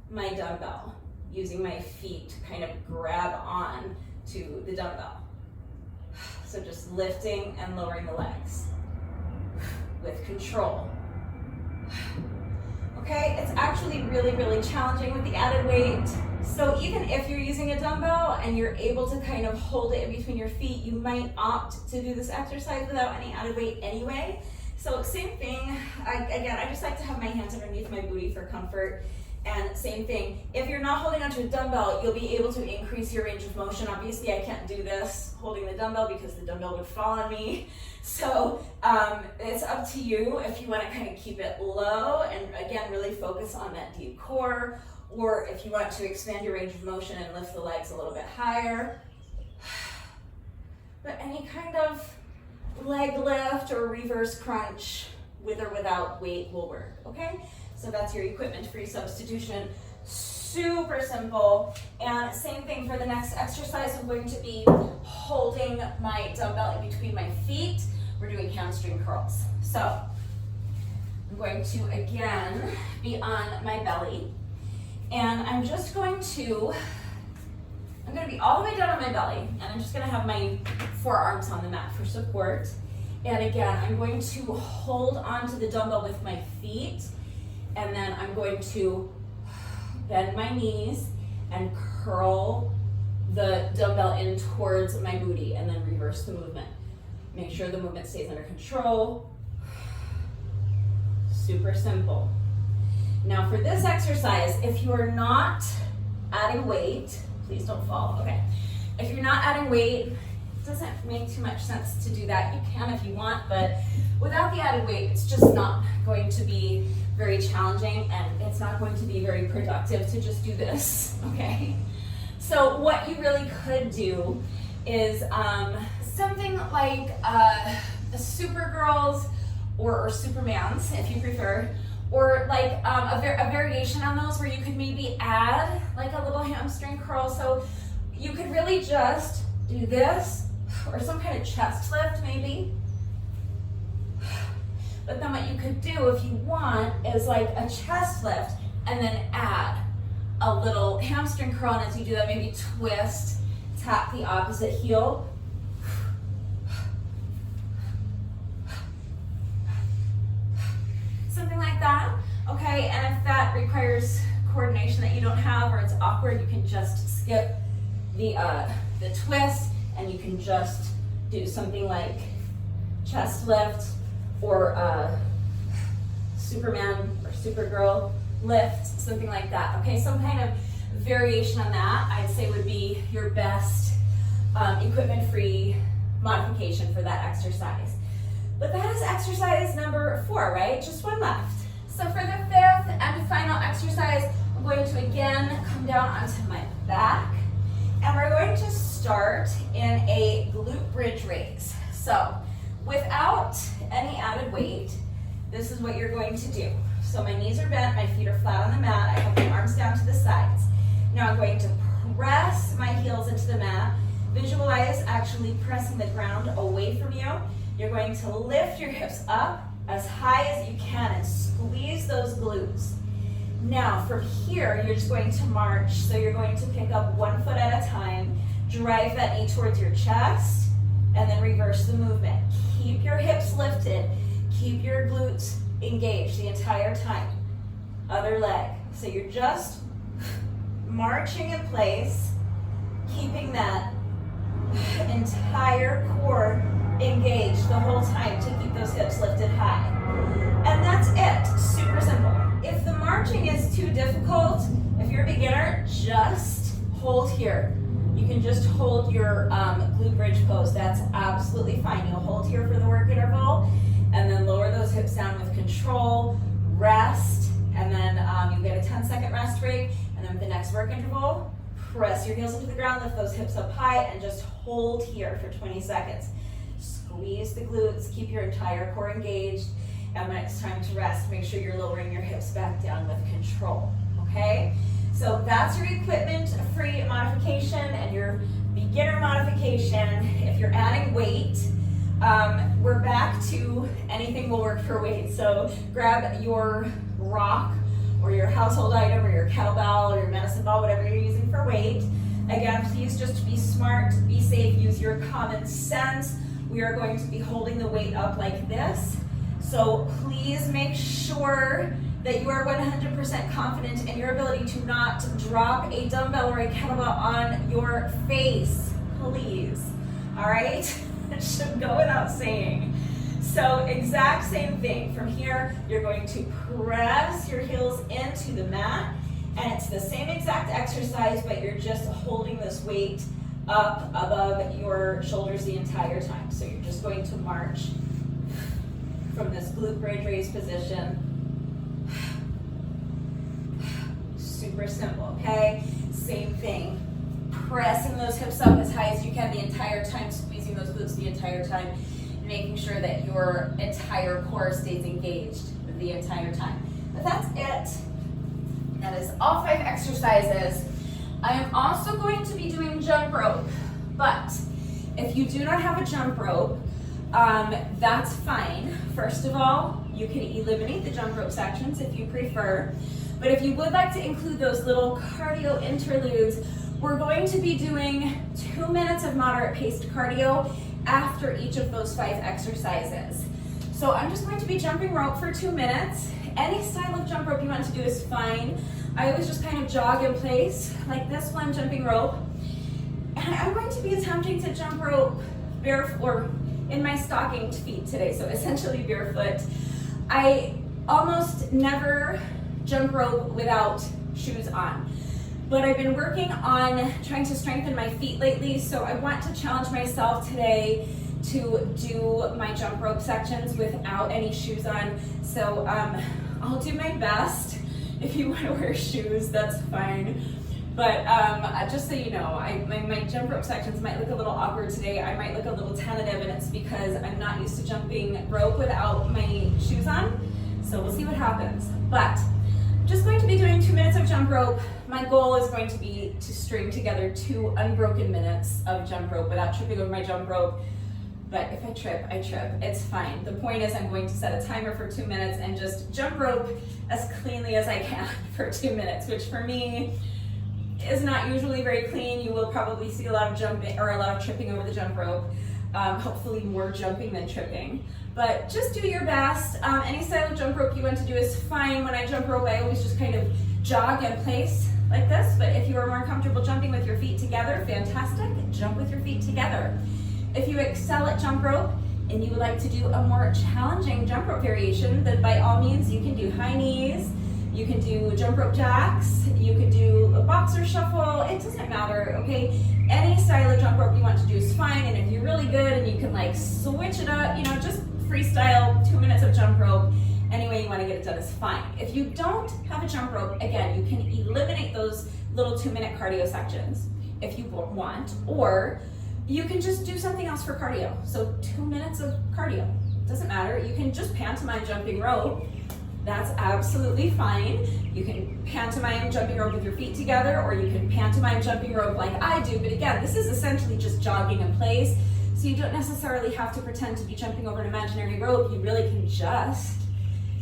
my dumbbell using my feet to kind of grab on to the dumbbell. So just lifting and lowering the legs with control. Okay, it's actually really, really challenging with the added weight. So even if you're using a dumbbell and you're able to kind of hold it in between your feet, you might opt to do this exercise without any added weight anyway. So same thing, again, I just like to have my hands underneath my booty for comfort. And same thing, if you're not holding onto a dumbbell, you'll be able to increase your range of motion. Obviously, I can't do this holding the dumbbell because the dumbbell would fall on me. So it's up to you if you want to kind of keep it low and again, really focus on that deep core, or if you want to expand your range of motion and lift the legs a little bit higher. But any kind of leg lift or reverse crunch with or without weight will work, okay? So that's your equipment-free substitution. Super simple. And same thing for the next exercise. I'm going to be holding my dumbbell in between my feet. We're doing hamstring curls. So I'm going to, again, be on my belly. And I'm just going to be all the way down on my belly. And I'm just going to have my forearms on the mat for support. And again, I'm going to hold onto the dumbbell with my feet. And then I'm going to bend my knees and curl the dumbbell in towards my booty and then reverse the movement. Make sure the movement stays under control. Super simple. Now for this exercise, if you are not adding weight, please don't fall, okay. If you're not adding weight, it doesn't make too much sense to do that. You can if you want, but without the added weight, it's just not going to be very challenging and it's not going to be very productive to just do this, okay? So what you really could do is something like a Supergirls or Supermans, if you prefer, or like a variation on those where you could maybe add like a little hamstring curl. So you could really just do this or some kind of chest lift maybe. But then what you could do if you want is like a chest lift and then add a little hamstring curl, and as you do that, maybe twist, tap the opposite heel. Something like that, okay? And if that requires coordination that you don't have or it's awkward, you can just skip the twist and you can just do something like chest lift or Superman or Supergirl lift, something like that. Okay, some kind of variation on that I'd say would be your best equipment-free modification for that exercise. But that is exercise number 4, right? Just one left. So for the 5th and final exercise, I'm going to again come down onto my back, and we're going to start in a glute bridge raise. So without any added weight, this is what you're going to do. So my knees are bent, my feet are flat on the mat, I have my arms down to the sides. Now I'm going to press my heels into the mat. Visualize actually pressing the ground away from you. You're going to lift your hips up as high as you can and squeeze those glutes. Now from here, you're just going to march. So you're going to pick up one foot at a time, drive that knee towards your chest, and then reverse the movement. Keep your hips lifted. Keep your glutes engaged the entire time. Other leg. So you're just marching in place, keeping that entire core engaged the whole time to keep those hips lifted high. And that's it. Super simple. If the marching is too difficult, if you're a beginner, just hold here. You can just hold your glute bridge pose. That's absolutely fine. You'll hold here for the work interval and then lower those hips down with control, rest, and then you get a 10-second rest break. And then with the next work interval, press your heels into the ground, lift those hips up high, and just hold here for 20 seconds. Squeeze the glutes, keep your entire core engaged, and when it's time to rest, make sure you're lowering your hips back down with control, okay? So that's your equipment-free modification and your beginner modification. If you're adding weight, we're back to anything will work for weight. So grab your rock or your household item or your kettlebell or your medicine ball, whatever you're using for weight. Again, please just be smart, be safe, use your common sense. We are going to be holding the weight up like this. So please make sure that you are 100% confident in your ability to not drop a dumbbell or a kettlebell on your face, please. All right, it should go without saying. So exact same thing. From here, you're going to press your heels into the mat, and it's the same exact exercise, but you're just holding this weight up above your shoulders the entire time. So you're just going to march from this glute bridge raise position. Super simple, okay? Same thing. Pressing those hips up as high as you can the entire time, squeezing those glutes the entire time, and making sure that your entire core stays engaged the entire time. But that's it. That is all 5 exercises. I am also going to be doing jump rope, but if you do not have a jump rope, that's fine. First of all, you can eliminate the jump rope sections if you prefer, but if you would like to include those little cardio interludes, we're going to be doing 2 minutes of moderate paced cardio after each of those 5 exercises. So I'm just going to be jumping rope for 2 minutes. Any style of jump rope you want to do is fine. I always just kind of jog in place like this while I'm jumping rope. And I'm going to be attempting to jump rope barefoot or in my stockinged feet today, so essentially barefoot. I almost never jump rope without shoes on, but I've been working on trying to strengthen my feet lately, so I want to challenge myself today to do my jump rope sections without any shoes on. So I'll do my best. If you want to wear shoes, that's fine. But just so you know, my jump rope sections might look a little awkward today. I might look a little tentative, and it's because I'm not used to jumping rope without my shoes on. So we'll see what happens. But I'm just going to be doing 2 minutes of jump rope. My goal is going to be to string together 2 unbroken minutes of jump rope without tripping over my jump rope. But if I trip, I trip. It's fine. The point is I'm going to set a timer for 2 minutes and just jump rope as cleanly as I can for 2 minutes, which for me is not usually very clean. You will probably see a lot of jumping or a lot of tripping over the jump rope. Hopefully more jumping than tripping. But just do your best. Any style of jump rope you want to do is fine. When I jump rope, I always just kind of jog in place like this. But if you are more comfortable jumping with your feet together, fantastic. Jump with your feet together. If you excel at jump rope and you would like to do a more challenging jump rope variation, then by all means you can do high knees, you can do jump rope jacks, you can do a boxer shuffle, it doesn't matter, okay? Any style of jump rope you want to do is fine, and if you're really good and you can like switch it up, you know, just freestyle 2 minutes of jump rope, any way you want to get it done is fine. If you don't have a jump rope, again, you can eliminate those little 2-minute cardio sections if you want, or you can just do something else for cardio. So 2 minutes of cardio, doesn't matter. You can just pantomime jumping rope. That's absolutely fine. You can pantomime jumping rope with your feet together, or you can pantomime jumping rope like I do. But again, this is essentially just jogging in place. So you don't necessarily have to pretend to be jumping over an imaginary rope. You really can just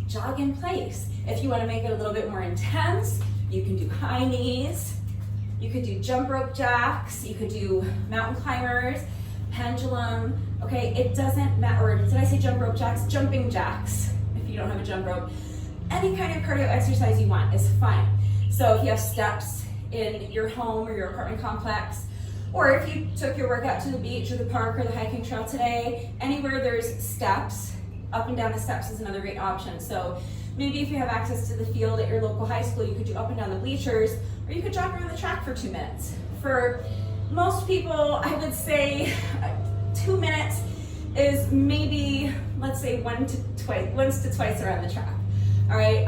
jog in place. If you want to make it a little bit more intense, you can do high knees. You could do jump rope jacks, you could do mountain climbers, pendulum, okay? It doesn't matter, or did I say jump rope jacks? Jumping jacks, if you don't have a jump rope. Any kind of cardio exercise you want is fine. So if you have steps in your home or your apartment complex, or if you took your workout to the beach or the park or the hiking trail today, anywhere there's steps, up and down the steps is another great option. So maybe if you have access to the field at your local high school, you could do up and down the bleachers, or you could jog around the track for 2 minutes. For most people, I would say 2 minutes is maybe, let's say once to twice around the track. All right,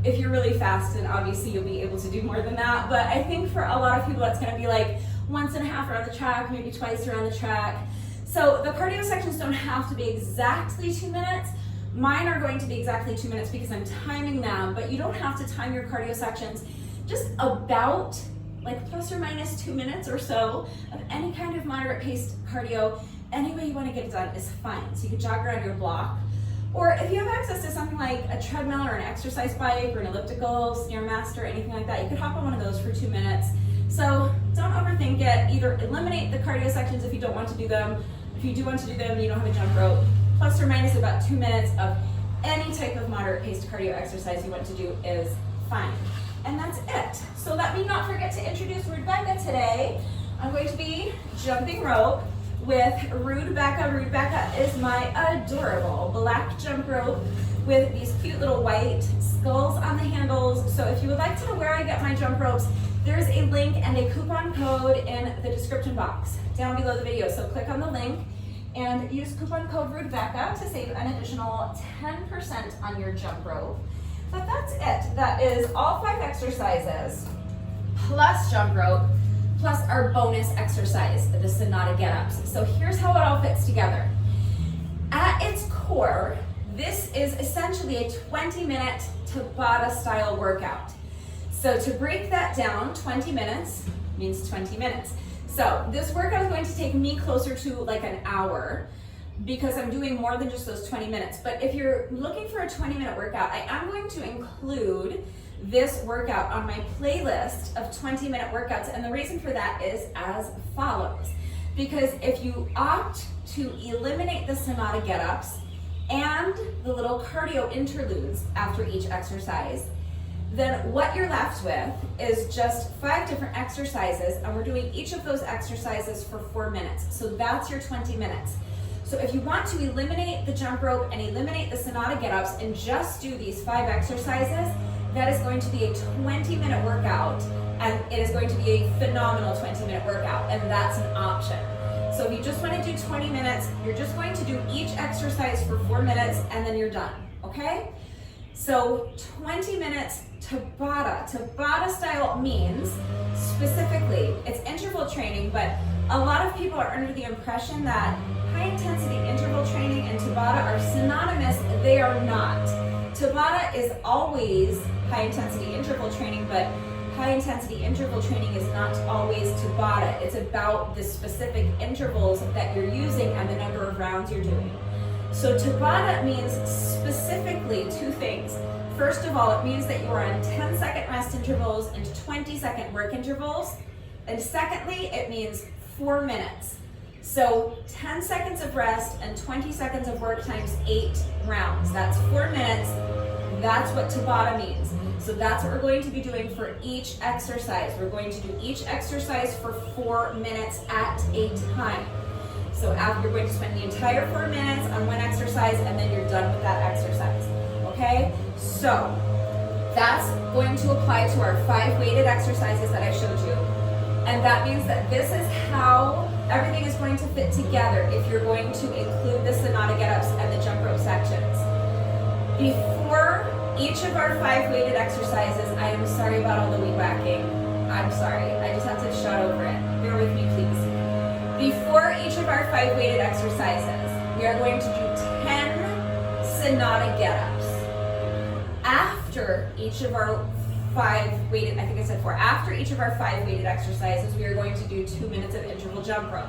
if you're really fast, then obviously you'll be able to do more than that. But I think for a lot of people, that's gonna be like 1.5 around the track, maybe twice around the track. So the cardio sections don't have to be exactly 2 minutes. Mine are going to be exactly 2 minutes because I'm timing them, but you don't have to time your cardio sections. Just about like plus or minus 2 minutes or so of any kind of moderate paced cardio. Any way you want to get it done is fine. So you can jog around your block, or if you have access to something like a treadmill or an exercise bike or an elliptical, Stairmaster, anything like that, you could hop on one of those for 2 minutes. So don't overthink it. Either eliminate the cardio sections if you don't want to do them. If you do want to do them and you don't have a jump rope, plus or minus about 2 minutes of any type of moderate paced cardio exercise you want to do is fine. And that's it. So let me not forget to introduce Rebecca today. I'm going to be jumping rope with Rebecca. Rebecca is my adorable black jump rope with these cute little white skulls on the handles. So if you would like to know where I get my jump ropes, there's a link and a coupon code in the description box down below the video. So click on the link and use coupon code Rebecca to save an additional 10% on your jump rope. But that's it. That is all 5 exercises plus jump rope plus our bonus exercise, the Senada getups. So here's how it all fits together. At its core, this is essentially a 20-minute Tabata style workout. So to break that down, 20 minutes means 20 minutes. So this workout is going to take me closer to like an hour because I'm doing more than just those 20 minutes. But if you're looking for a 20-minute workout, I am going to include this workout on my playlist of 20-minute workouts. And the reason for that is as follows. Because if you opt to eliminate the Senada getups and the little cardio interludes after each exercise, then what you're left with is just 5 different exercises, and we're doing each of those exercises for 4 minutes. So that's your 20 minutes. So if you want to eliminate the jump rope and eliminate the Senada getups and just do these 5 exercises, that is going to be a 20-minute workout, and it is going to be a phenomenal 20-minute workout, and that's an option. So if you just want to do 20 minutes, you're just going to do each exercise for 4 minutes, and then you're done, okay? So 20 minutes Tabata. Tabata style means, specifically, it's interval training, but a lot of people are under the impression that high intensity interval training and Tabata are synonymous. They are not. Tabata is always high intensity interval training, but high intensity interval training is not always Tabata. It's about the specific intervals that you're using and the number of rounds you're doing. So Tabata means specifically 2 things. First of all, it means that you are on 10-second rest intervals and 20-second work intervals. And secondly, it means 4 minutes. So 10 seconds of rest and 20 seconds of work times 8 rounds. That's 4 minutes. That's what Tabata means. So that's what we're going to be doing for each exercise. We're going to do each exercise for 4 minutes at a time. So after, you're going to spend the entire 4 minutes on one exercise, and then you're done with that exercise. Okay? So that's going to apply to our 5 weighted exercises that I showed you. And that means that this is how everything is going to fit together if you're going to include the Senada getups and the jump rope sections. Before each of our 5 weighted exercises, I am sorry about all the weed whacking. I'm sorry. I just have to shout over it. Bear with me, please. Before each of our 5 weighted exercises, we are going to do 10 Senada getups. After each of our 5 weighted, I think I said 4, after each of our 5 weighted exercises, we are going to do 2 minutes of interval jump rope.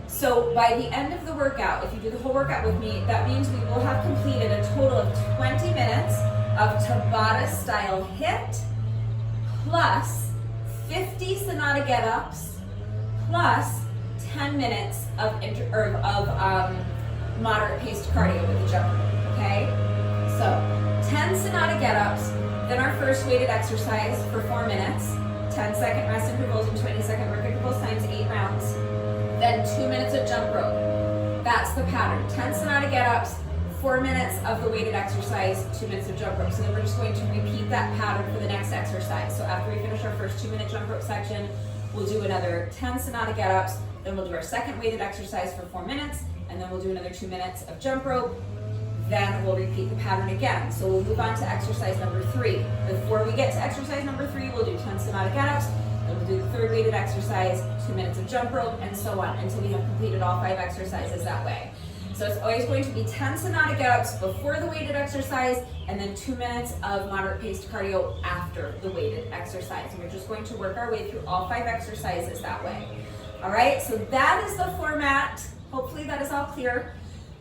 So by the end of the workout, if you do the whole workout with me, that means we will have completed a total of 20 minutes of Tabata style HIIT, plus 50 Senada getups, plus 10 minutes of moderate paced cardio with the jump rope, okay? So 10 Senada getups, then our first weighted exercise for 4 minutes, 10-second rest intervals and 20-second work intervals times 8 rounds, then 2 minutes of jump rope. That's the pattern. 10 Senada getups, 4 minutes of the weighted exercise, 2 minutes of jump rope. So then we're just going to repeat that pattern for the next exercise. So after we finish our first 2-minute jump rope section, we'll do another 10 Senada getups, then we'll do our second weighted exercise for 4 minutes, and then we'll do another 2 minutes of jump rope. Then we'll repeat the pattern again. So we'll move on to exercise number 3. Before we get to exercise number 3, we'll do 10 Senada getups, then we'll do the third weighted exercise, 2 minutes of jump rope, and so on until we have completed all 5 exercises that way. So it's always going to be 10 Senada getups before the weighted exercise, and then 2 minutes of moderate paced cardio after the weighted exercise. And we're just going to work our way through all 5 exercises that way. All right, so that is the format. Hopefully that is all clear.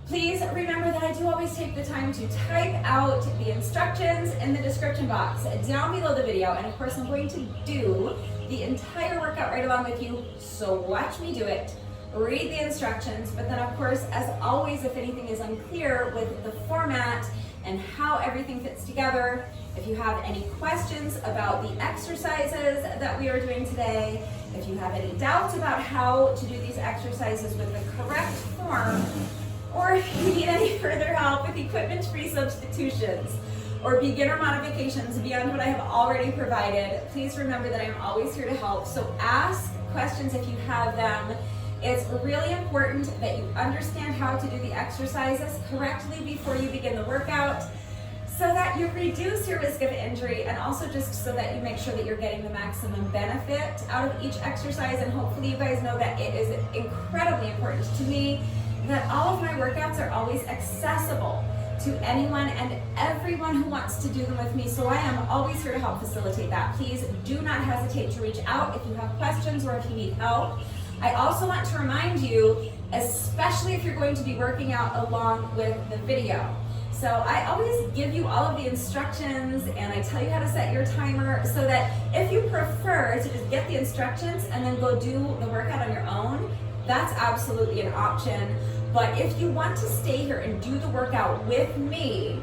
Please remember that I do always take the time to type out the instructions in the description box down below the video. And of course, I'm going to do the entire workout right along with you. So watch me do it, read the instructions. But then of course, as always, if anything is unclear with the format and how everything fits together. If you have any questions about the exercises that we are doing today, if you have any doubts about how to do these exercises with the correct form, or if you need any further help with equipment-free substitutions or beginner modifications beyond what I have already provided, please remember that I am always here to help. So ask questions if you have them. It's really important that you understand how to do the exercises correctly before you begin the workout, so that you reduce your risk of injury, and also just so that you make sure that you're getting the maximum benefit out of each exercise. And hopefully you guys know that it is incredibly important to me that all of my workouts are always accessible to anyone and everyone who wants to do them with me. So I am always here to help facilitate that. Please do not hesitate to reach out if you have questions or if you need help. I also want to remind you, especially if you're going to be working out along with the video. So I always give you all of the instructions and I tell you how to set your timer, so that if you prefer to just get the instructions and then go do the workout on your own, that's absolutely an option. But if you want to stay here and do the workout with me,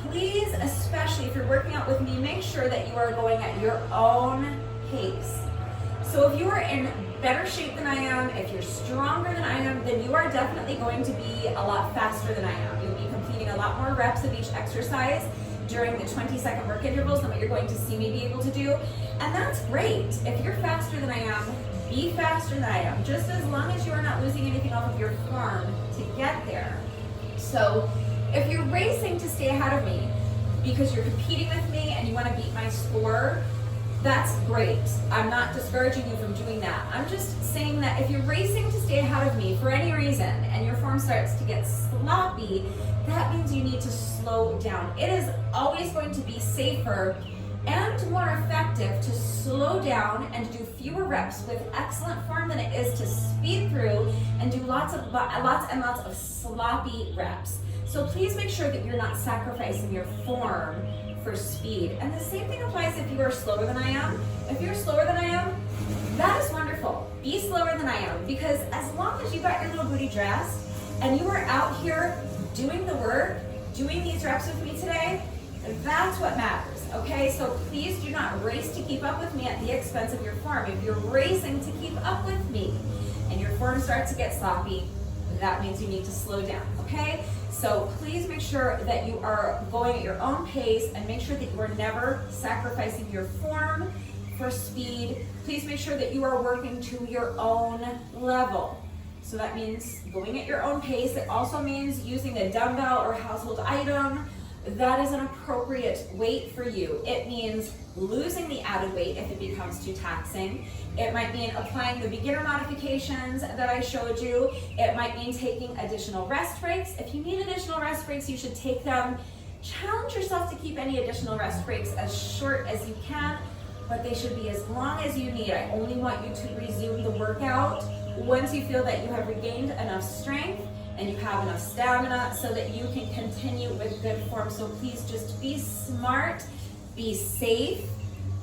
please, especially if you're working out with me, make sure that you are going at your own pace. So if you are in better shape than I am, if you're stronger than I am, then you are definitely going to be a lot faster than I am. You'll be completing a lot more reps of each exercise during the 20-second work intervals than what you're going to see me be able to do. And that's great. If you're faster than I am, be faster than I am, just as long as you are not losing anything off of your form to get there. So if you're racing to stay ahead of me because you're competing with me and you want to beat my score, that's great. I'm not discouraging you from doing that. I'm just saying that if you're racing to stay ahead of me for any reason and your form starts to get sloppy, that means you need to slow down. It is always going to be safer and more effective to slow down and do fewer reps with excellent form than it is to speed through and do lots and lots of sloppy reps. So please make sure that you're not sacrificing your form for speed. And the same thing applies if you are slower than I am. If you're slower than I am, that is wonderful. Be slower than I am, because as long as you got your little booty dressed and you are out here doing the work, doing these reps with me today, that's what matters, okay? So please do not race to keep up with me at the expense of your form. If you're racing to keep up with me and your form starts to get sloppy, that means you need to slow down, okay? So please make sure that you are going at your own pace, and make sure that you are never sacrificing your form for speed. Please make sure that you are working to your own level. So that means going at your own pace. It also means using a dumbbell or household item that is an appropriate weight for you. It means losing the added weight if it becomes too taxing. It might mean applying the beginner modifications that I showed you. It might mean taking additional rest breaks. If you need additional rest breaks, you should take them. Challenge yourself to keep any additional rest breaks as short as you can, but they should be as long as you need. I only want you to resume the workout once you feel that you have regained enough strength and you have enough stamina so that you can continue with good form. So please just be smart, be safe,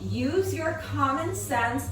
use your common sense,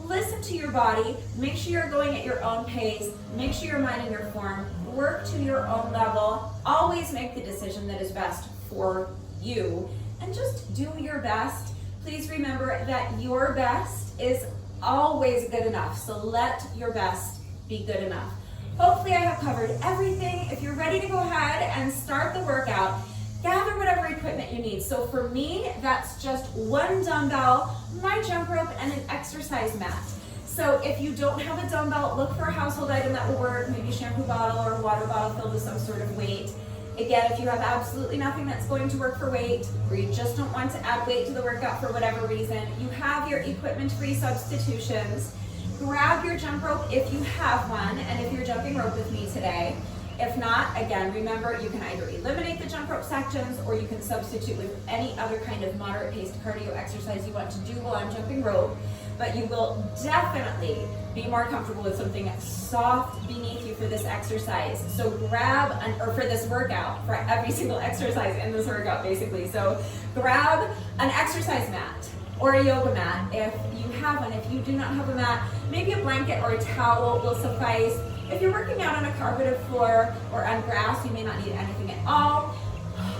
listen to your body, make sure you're going at your own pace, make sure you're minding your form, work to your own level, always make the decision that is best for you, and just do your best. Please remember that your best is always good enough, so let your best be good enough. Hopefully I have covered everything. If you're ready to go ahead and start the workout, gather whatever equipment you need. So for me, that's just one dumbbell, my jump rope, and an exercise mat. So if you don't have a dumbbell, look for a household item that will work, maybe a shampoo bottle or a water bottle filled with some sort of weight. Again, if you have absolutely nothing that's going to work for weight, or you just don't want to add weight to the workout for whatever reason, you have your equipment-free substitutions. Grab your jump rope if you have one, and if you're jumping rope with me today. If not, again, remember, you can either eliminate the jump rope sections or you can substitute with any other kind of moderate paced cardio exercise you want to do while I'm jumping rope. But you will definitely be more comfortable with something soft beneath you for this exercise. So grab, or for this workout, for every single exercise in this workout basically. So grab an exercise mat or a yoga mat if you have one. If you do not have a mat, maybe a blanket or a towel will suffice. If you're working out on a carpeted floor or on grass, you may not need anything at all.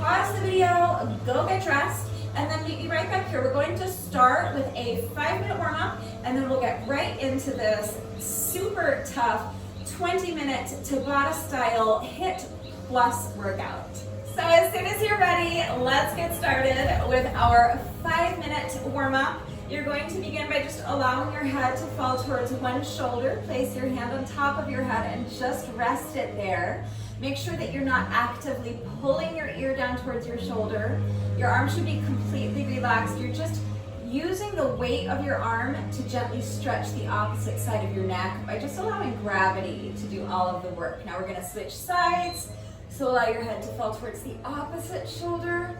pause the video, go get dressed, and then meet me right back here. We're going to start with a 5-minute warm-up, and then we'll get right into this super tough 20-minute Tabata style HIIT plus workout. So as soon as you're ready, let's get started with our 5-minute warm-up. You're going to begin by just allowing your head to fall towards one shoulder. Place your hand on top of your head and just rest it there. Make sure that you're not actively pulling your ear down towards your shoulder. Your arm should be completely relaxed. You're just using the weight of your arm to gently stretch the opposite side of your neck by just allowing gravity to do all of the work. Now we're going to switch sides. So allow your head to fall towards the opposite shoulder.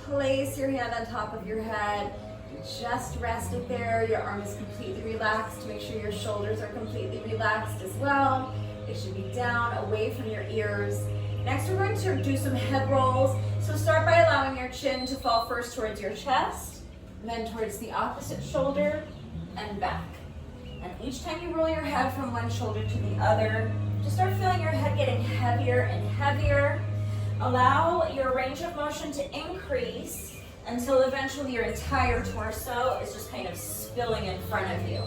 Place your hand on top of your head. Just rest it there. Your arm is completely relaxed. Make sure your shoulders are completely relaxed as well. It should be down, away from your ears. Next, we're going to do some head rolls. So start by allowing your chin to fall first towards your chest, then towards the opposite shoulder, and back. And each time you roll your head from one shoulder to the other, just start feeling your head getting heavier and heavier. Allow your range of motion to increase until eventually your entire torso is just kind of spilling in front of you.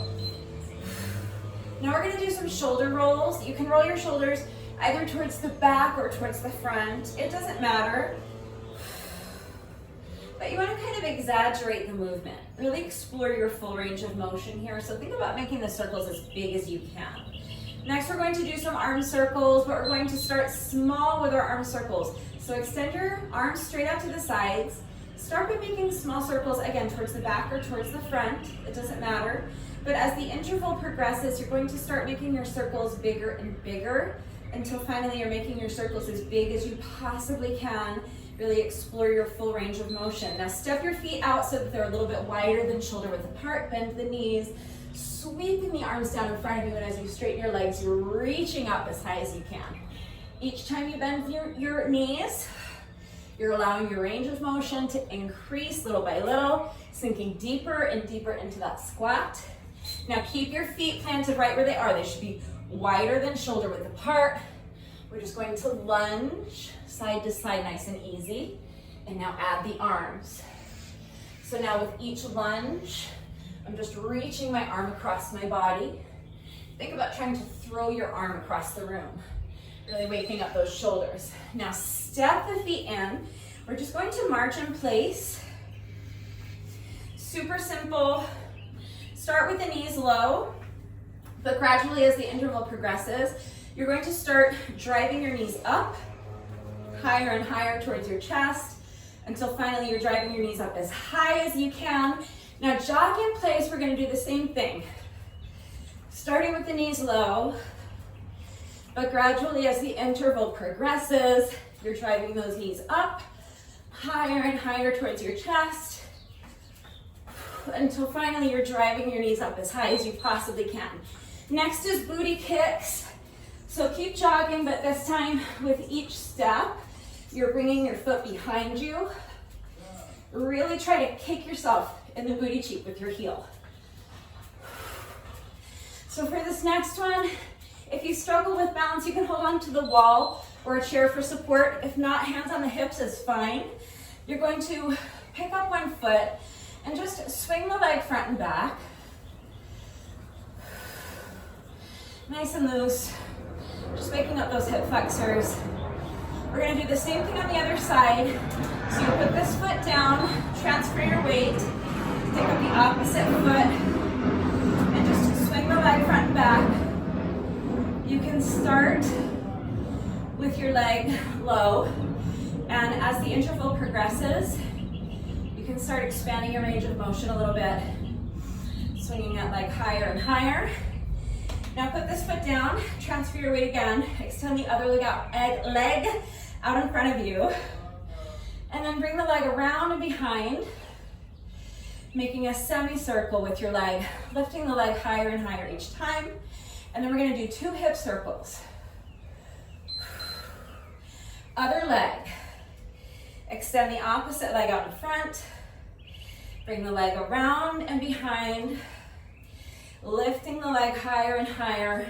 Now we're going to do some shoulder rolls. You can roll your shoulders either towards the back or towards the front. It doesn't matter. But you want to kind of exaggerate the movement. Really explore your full range of motion here. So think about making the circles as big as you can. Next, we're going to do some arm circles, but we're going to start small with our arm circles. So extend your arms straight out to the sides. Start by making small circles, again, towards the back or towards the front. It doesn't matter. But as the interval progresses, you're going to start making your circles bigger and bigger until finally you're making your circles as big as you possibly can. Really explore your full range of motion. Now step your feet out so that they're a little bit wider than shoulder width apart. Bend the knees, sweeping the arms down in front of you, and as you straighten your legs, you're reaching up as high as you can. Each time you bend your knees, you're allowing your range of motion to increase little by little, sinking deeper and deeper into that squat. Now keep your feet planted right where they are. They should be wider than shoulder width apart. We're just going to lunge side to side, nice and easy. And now add the arms. So now with each lunge, I'm just reaching my arm across my body. Think about trying to throw your arm across the room. Really waking up those shoulders. Now step the feet in. We're just going to march in place. Super simple. Start with the knees low, but gradually as the interval progresses, you're going to start driving your knees up, higher and higher towards your chest, until finally you're driving your knees up as high as you can. Now jog in place, we're going to do the same thing. Starting with the knees low, but gradually as the interval progresses, you're driving those knees up, higher and higher towards your chest, until finally you're driving your knees up as high as you possibly can. Next is booty kicks. So keep jogging, but this time with each step, you're bringing your foot behind you. Really try to kick yourself in the booty cheek with your heel. So for this next one, if you struggle with balance, you can hold on to the wall or a chair for support. If not, hands on the hips is fine. You're going to pick up one foot and just swing the leg front and back. Nice and loose. Just waking up those hip flexors. We're going to do the same thing on the other side. So you put this foot down, transfer your weight, pick up the opposite foot, and just swing the leg front and back. You can start with your leg low, and as the interval progresses, you can start expanding your range of motion a little bit, swinging that leg higher and higher. Now put this foot down, transfer your weight again, extend the other leg out in front of you, and then bring the leg around and behind, making a semicircle with your leg, lifting the leg higher and higher each time. And then we're going to do 2 hip circles. Other leg. Extend the opposite leg out in front. Bring the leg around and behind. Lifting the leg higher and higher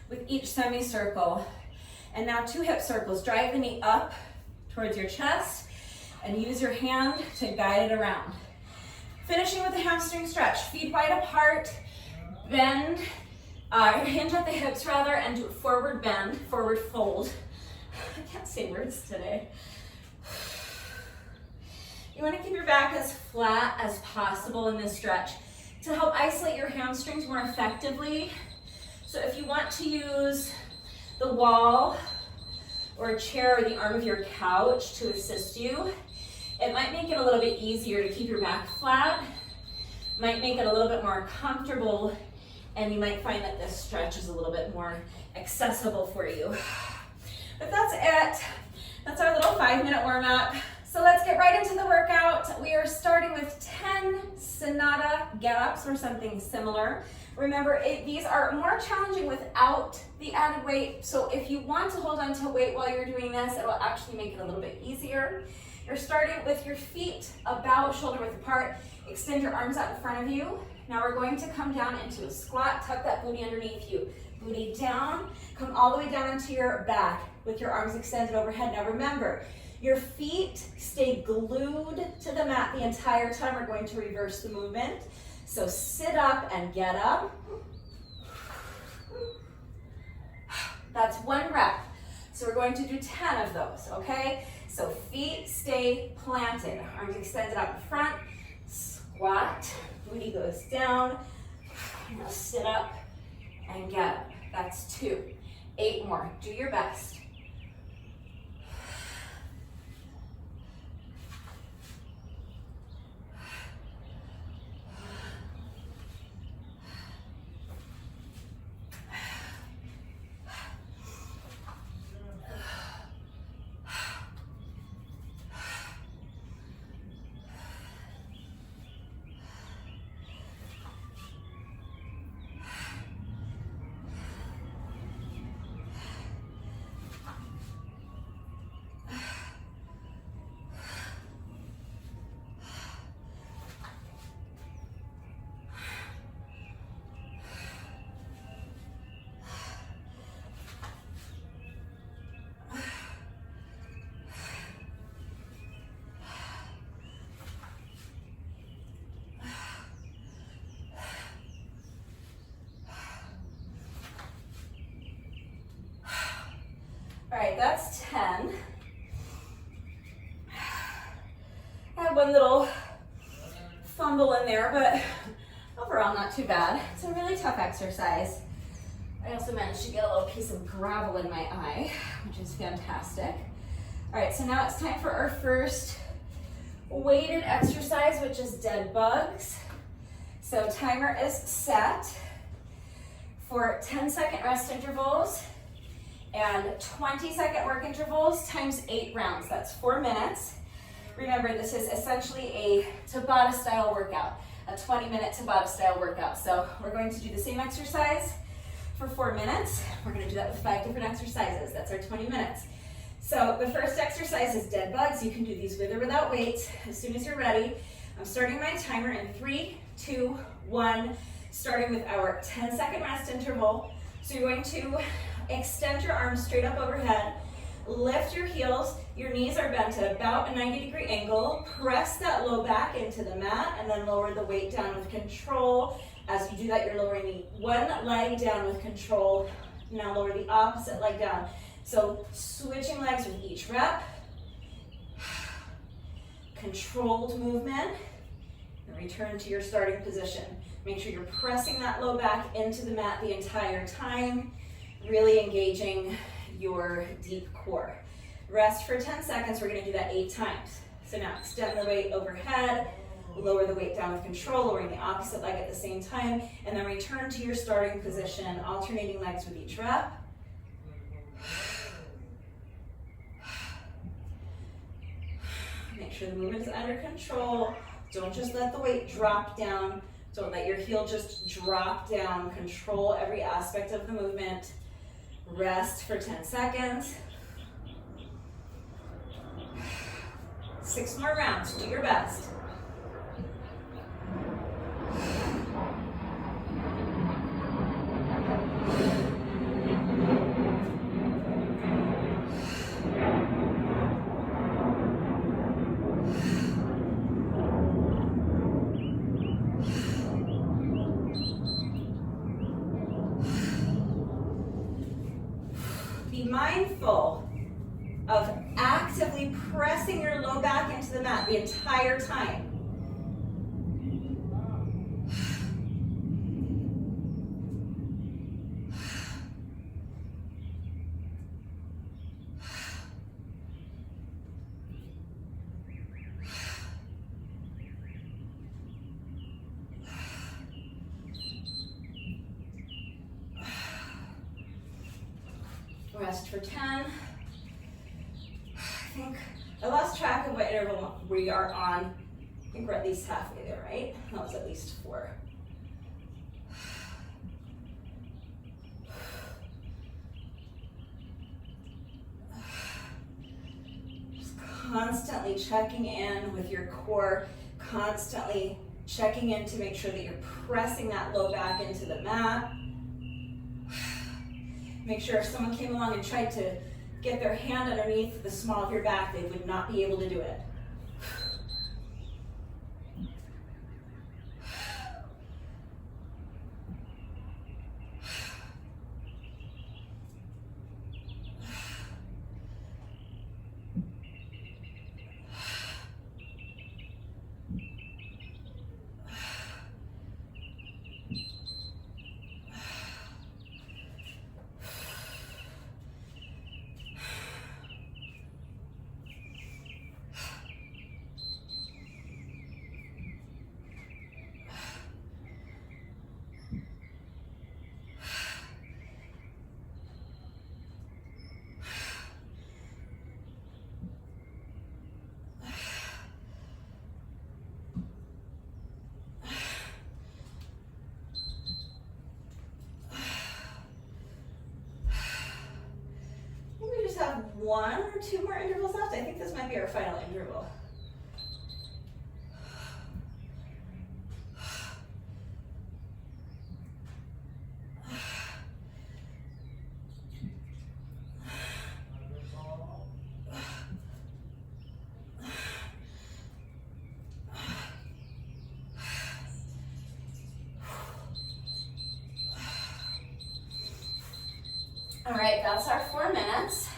with each semicircle. And now 2 hip circles. Drive the knee up towards your chest and use your hand to guide it around. Finishing with the hamstring stretch. Feet wide apart, bend, hinge at the hips rather, and do forward bend, forward fold. I can't say words today. You want to keep your back as flat as possible in this stretch to help isolate your hamstrings more effectively. So if you want to use the wall or a chair or the arm of your couch to assist you, it might make it a little bit easier to keep your back flat, might make it a little bit more comfortable, and you might find that this stretch is a little bit more accessible for you. But that's it. That's our little 5-minute warm-up. So let's get right into the workout. We are starting with 10 Senada get-ups or something similar. Remember, these are more challenging without the added weight. So if you want to hold on to weight while you're doing this, it will actually make it a little bit easier. You're starting with your feet about shoulder width apart. Extend your arms out in front of you. Now we're going to come down into a squat. Tuck that booty underneath you. Booty down. Come all the way down into your back with your arms extended overhead. Now remember, your feet stay glued to the mat the entire time. We're going to reverse the movement. So sit up and get up. That's 1 rep. So we're going to do 10 of those, okay? So feet stay planted, arms extended out in front, squat, booty goes down. Now sit up and get up. That's 2. 8 more. Do your best. All right, that's 10. I had one little fumble in there, but overall not too bad. It's a really tough exercise. I also managed to get a little piece of gravel in my eye, which is fantastic. All right, so now it's time for our first weighted exercise, which is dead bugs. So timer is set for 10-second rest intervals and 20-second work intervals times 8 rounds. That's 4 minutes. Remember, this is essentially a Tabata style workout, a 20-minute Tabata style workout. So we're going to do the same exercise for 4 minutes. We're going to do that with 5 different exercises. That's our 20 minutes. So the first exercise is dead bugs. You can do these with or without weights as soon as you're ready. I'm starting my timer in 3, 2, 1, starting with our 10-second rest interval. So you're going to extend your arms straight up overhead, lift your heels, your knees are bent at about a 90-degree angle, press that low back into the mat, and then lower the weight down with control. As you do that, you're lowering the one leg down with control. Now lower the opposite leg down. So switching legs with each rep. Controlled movement, and return to your starting position. Make sure you're pressing that low back into the mat the entire time, really engaging your deep core. Rest for 10 seconds. We're going to do that 8 times. So now extend the weight overhead, lower the weight down with control, lowering the opposite leg at the same time, and then return to your starting position, alternating legs with each rep. Make sure the movement is under control. Don't just let the weight drop down. Don't let your heel just drop down. Control every aspect of the movement. Rest for 10 seconds. 6 more rounds. Do your best. mindful of actively pressing your low back into the mat the entire time. Rest for 10. I think I lost track of what interval we are on. I think we're at least halfway there, right? That was at least 4. Just constantly checking in with your core, constantly checking in to make sure that you're pressing that low back into the mat. Make sure if someone came along and tried to get their hand underneath the small of your back, they would not be able to do it. Have 1 or 2 more intervals left. I think this might be our final interval. All right, that's our 4 minutes.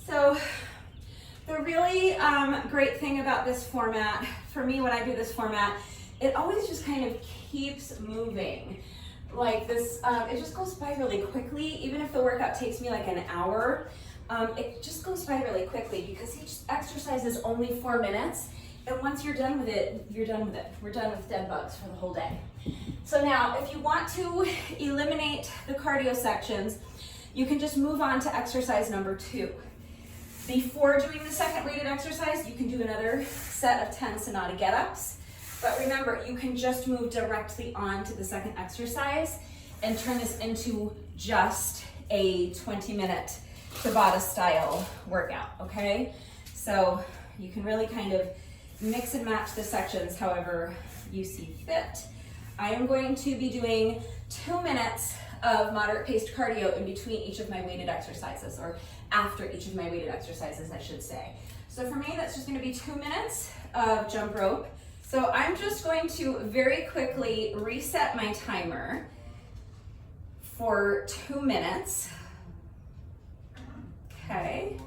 So the really great thing about this format, for me when I do this format, it always just kind of keeps moving. Like this, it just goes by really quickly. Even if the workout takes me like an hour, it just goes by really quickly because each exercise is only 4 minutes. And once you're done with it, you're done with it. We're done with dead bugs for the whole day. So now, if you want to eliminate the cardio sections, you can just move on to exercise number 2. Before doing the second weighted exercise, you can do another set of 10 Senada get-ups. But remember, you can just move directly on to the second exercise and turn this into just a 20-minute Tabata style workout, okay? So you can really kind of mix and match the sections however you see fit. I am going to be doing 2 minutes of moderate paced cardio in between each of my weighted exercises, or after each of my weighted exercises, I should say. So for me, that's just going to be 2 minutes of jump rope. So I'm just going to very quickly reset my timer for 2 minutes. Okay.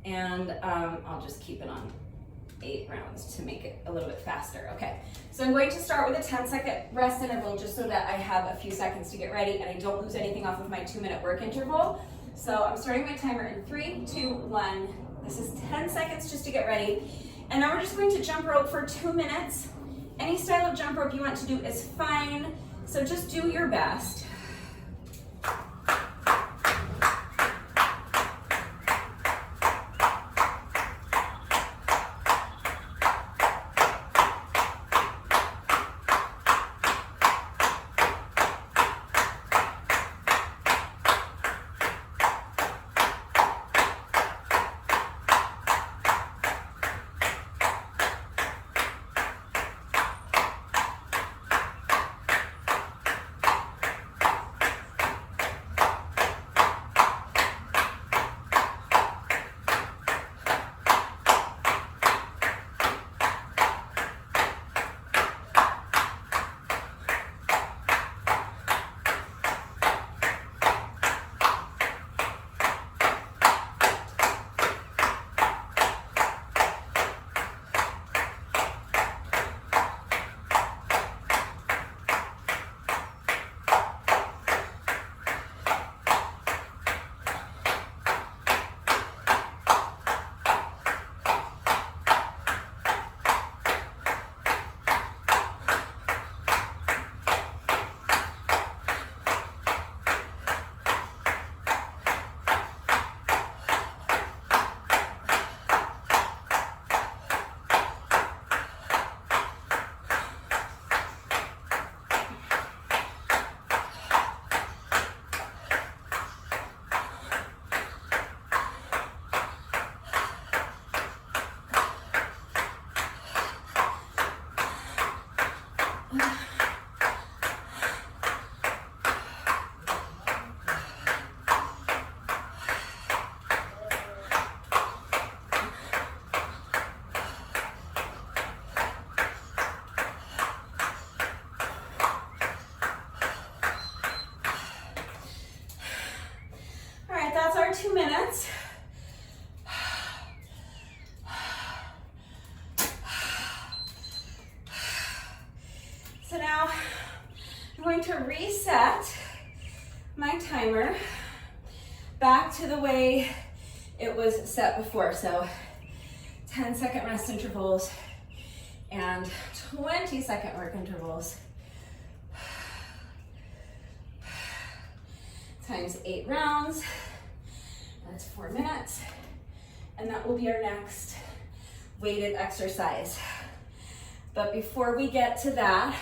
And I'll just keep it on 8 rounds to make it a little bit faster. Okay, so I'm going to start with a 10-second rest interval just so that I have a few seconds to get ready and I don't lose anything off of my 2-minute work interval. So I'm starting my timer in 3, 2, 1. This is 10 seconds just to get ready. And now we're just going to jump rope for 2 minutes. Any style of jump rope you want to do is fine. So just do your best. 2 minutes. So now I'm going to reset my timer back to the way it was set before. So 10-second rest intervals and 20-second work intervals. Times 8 rounds. That's 4 minutes. And that will be our next weighted exercise. But before we get to that,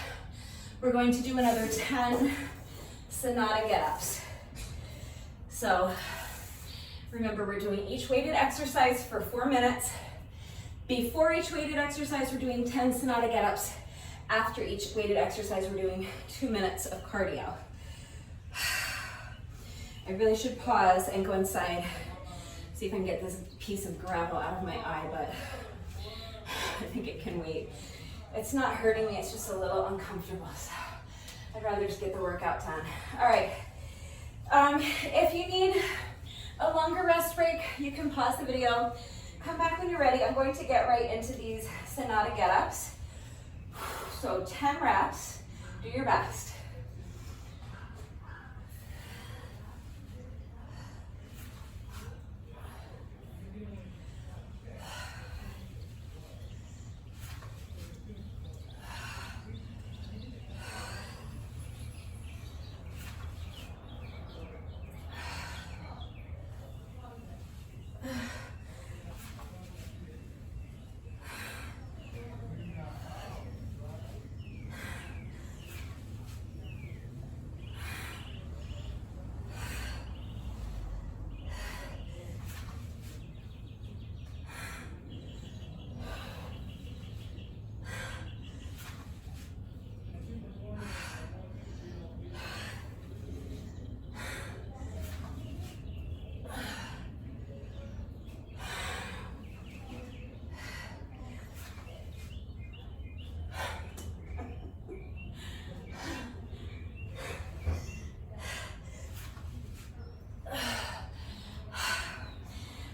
we're going to do another 10 Senada get-ups. So remember, we're doing each weighted exercise for 4 minutes. Before each weighted exercise, we're doing 10 Senada get-ups. After each weighted exercise, we're doing 2 minutes of cardio. I really should pause and go inside, see if I can get this piece of gravel out of my eye, but I think it can wait. It's not hurting me, it's just a little uncomfortable, so I'd rather just get the workout done. All right, if you need a longer rest break, you can pause the video, come back when you're ready. I'm going to get right into these Senada get-ups. So 10 reps, do your best.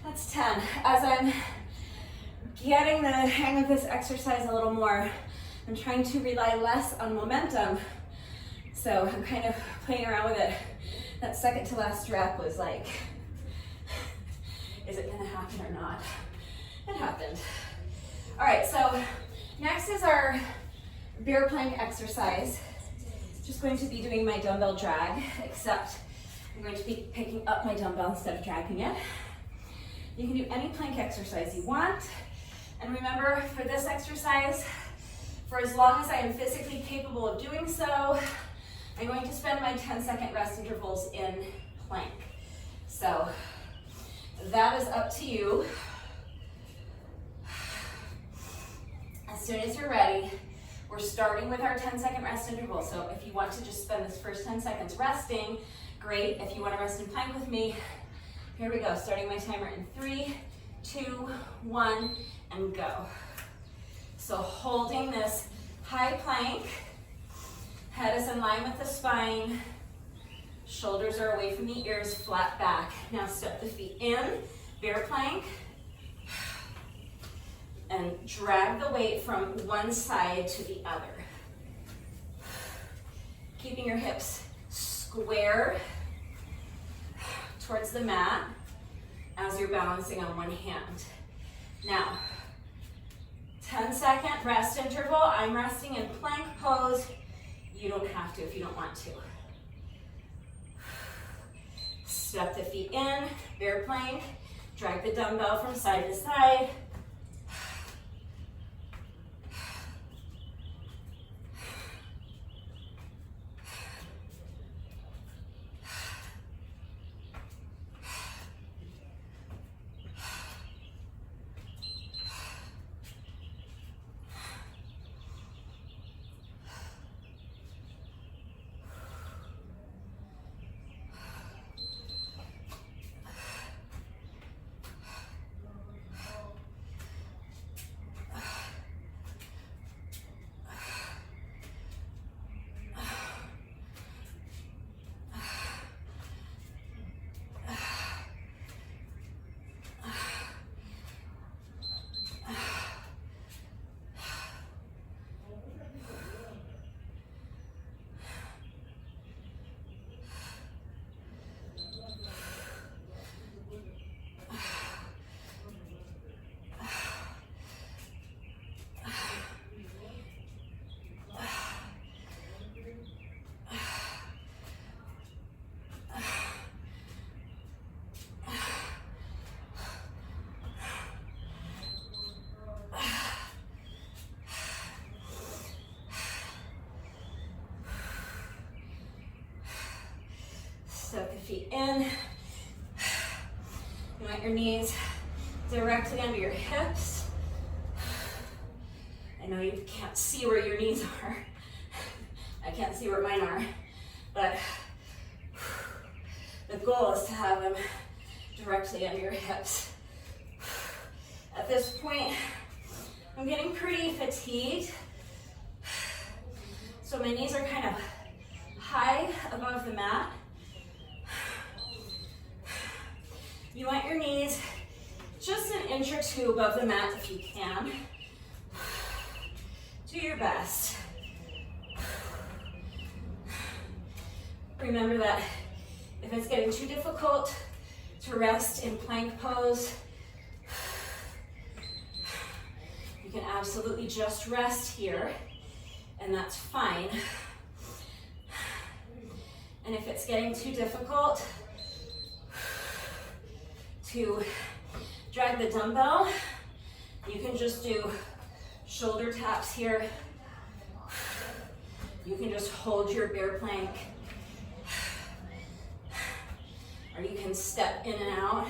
That's 10. As I'm getting the hang of this exercise a little more, I'm trying to rely less on momentum. So I'm kind of playing around with it. That second to last rep was like, is it gonna happen or not? It happened. All right, so next is our bear plank exercise. Just going to be doing my dumbbell drag, except I'm going to be picking up my dumbbell instead of dragging it. You can do any plank exercise you want. And remember, for this exercise, for as long as I am physically capable of doing so, I'm going to spend my 10-second rest intervals in plank. So that is up to you. As soon as you're ready, we're starting with our 10-second rest interval. So if you want to just spend this first 10 seconds resting, great. If you want to rest in plank with me, here we go. Starting my timer in 3, 2, 1, and go. So holding this high plank, head is in line with the spine, shoulders are away from the ears, flat back. Now step the feet in, bear plank, and drag the weight from one side to the other. Keeping your hips square towards the mat as you're balancing on one hand. Now, 10-second rest interval. I'm resting in plank pose. You don't have to if you don't want to. Step the feet in, bear plank, drag the dumbbell from side to side. feet in. You want your knees directly under your hips. I know you can't see where your knees are. I can't see where mine are, but the goal is to have them directly under your hips. At this point, I'm getting pretty fatigued, so my knees are kind of high above the mat. You want your knees just an inch or two above the mat if you can. Do your best. Remember that if it's getting too difficult to rest in plank pose, you can absolutely just rest here, and that's fine. And if it's getting too difficult to drag the dumbbell, you can just do shoulder taps here. You can just hold your bear plank. Or you can step in and out.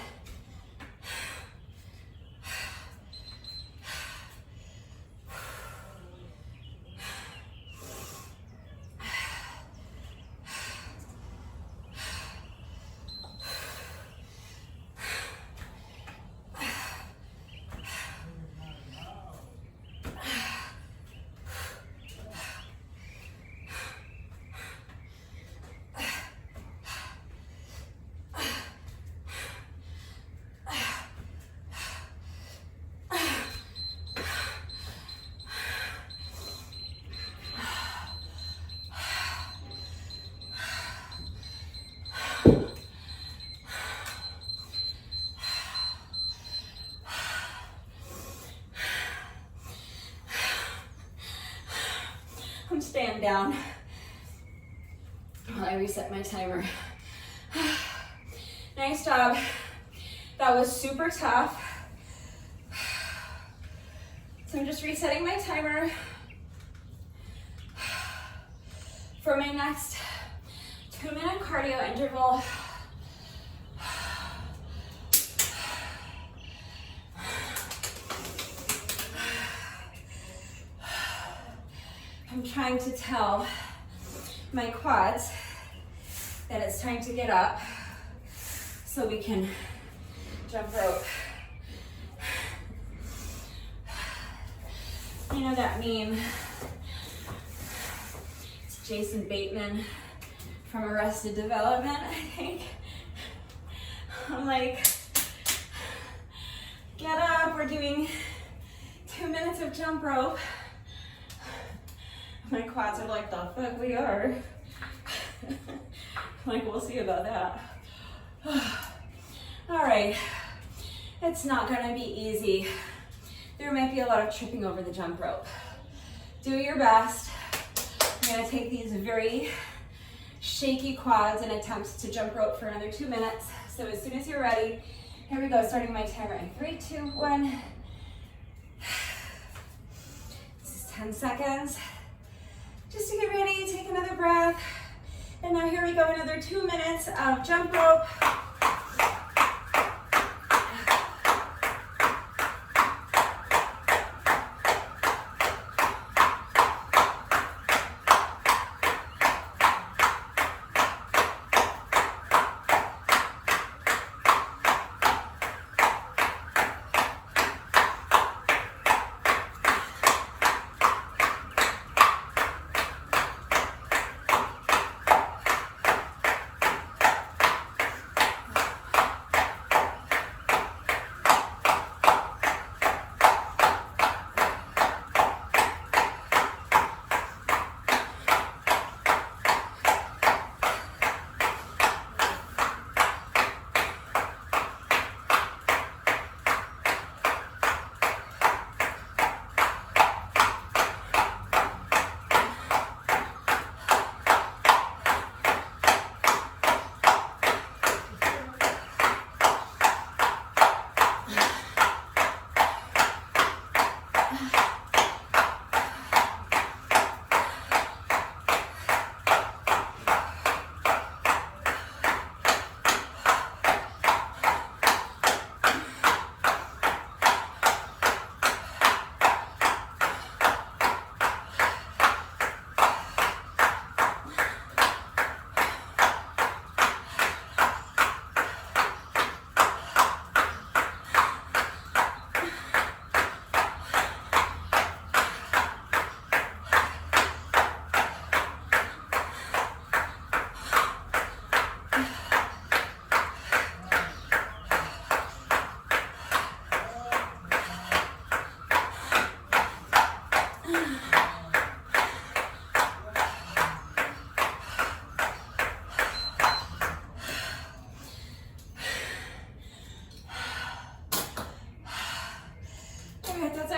I'm staying down while I reset my timer. Nice job. That was super tough. So I'm just resetting my timer for my next 2-minute cardio interval. I'm trying to tell my quads that it's time to get up so we can jump rope. You know that meme? It's Jason Bateman from Arrested Development, I think. I'm like, get up, we're doing 2 minutes of jump rope. My quads are like, the fuck we are. Like, we'll see about that. All right, it's not gonna be easy. There might be a lot of tripping over the jump rope. Do your best. I'm gonna take these very shaky quads and attempt to jump rope for another 2 minutes. So as soon as you're ready, here we go, starting my timer in 3, 2, 1. This is 10 seconds. Just to get ready, take another breath. And now here we go, another 2 minutes of jump rope.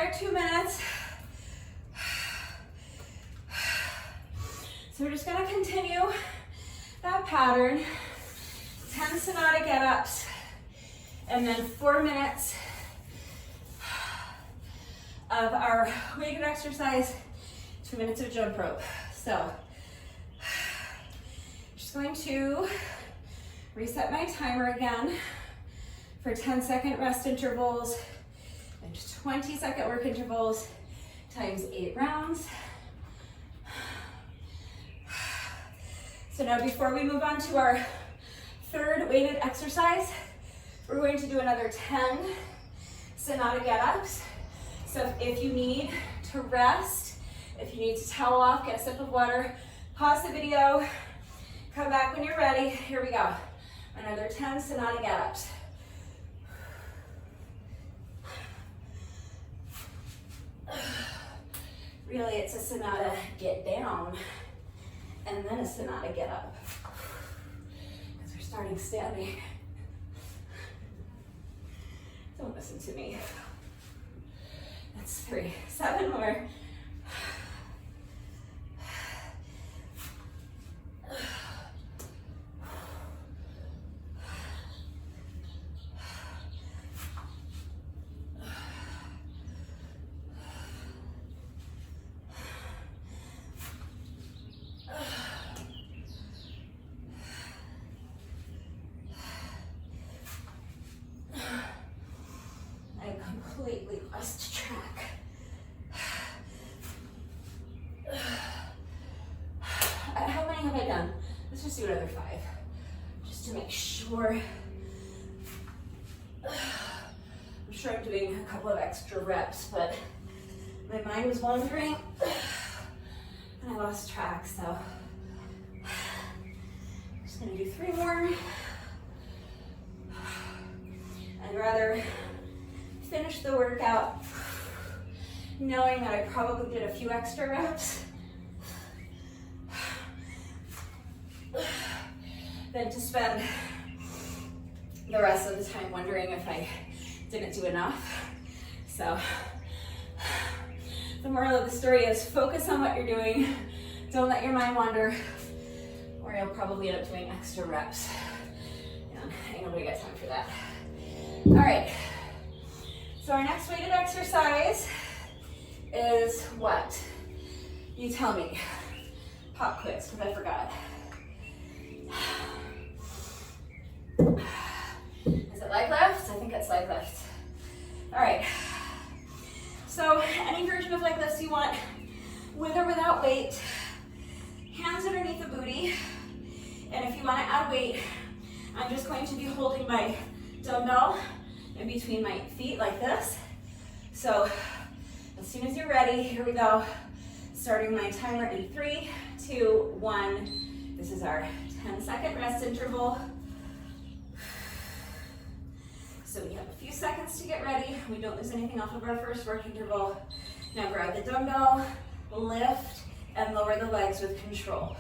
our 2 minutes. So we're just gonna continue that pattern. 10 Senada get-ups, and then 4 minutes of our weighted exercise, 2 minutes of jump rope. So, just going to reset my timer again for 10-second rest intervals and 20-second work intervals times 8 rounds. So now before we move on to our third weighted exercise, we're going to do another 10 Senada get-ups. So if you need to rest, if you need to towel off, get a sip of water, pause the video, come back when you're ready. Here we go. Another 10 Senada get-ups. Really, it's a Senada get down and then a Senada get up. Because we're starting standing. Don't listen to me. That's 3. 7 more. Completely lost track. How many have I done? Let's just do another 5, just to make sure. I'm sure I'm doing a couple of extra reps, but my mind was wandering and I lost track, so I'm just gonna do 3 more. I'd rather finish the workout knowing that I probably did a few extra reps than to spend the rest of the time wondering if I didn't do enough. So the moral of the story is focus on what you're doing. Don't let your mind wander, or you'll probably end up doing extra reps. And ain't nobody got time for that. All right. So our next weighted exercise is what? You tell me. Pop quiz, because I forgot. Is it leg lifts? I think it's leg lifts. All right. So any version of leg lifts you want, with or without weight. Hands underneath the booty. And if you want to add weight, I'm just going to be holding my dumbbell in between my feet like this. So as soon as you're ready, here we go. Starting my timer in 3, 2, 1. This is our 10-second rest interval. So we have a few seconds to get ready. We don't lose anything off of our first work interval. Now grab the dumbbell, lift, and lower the legs with control.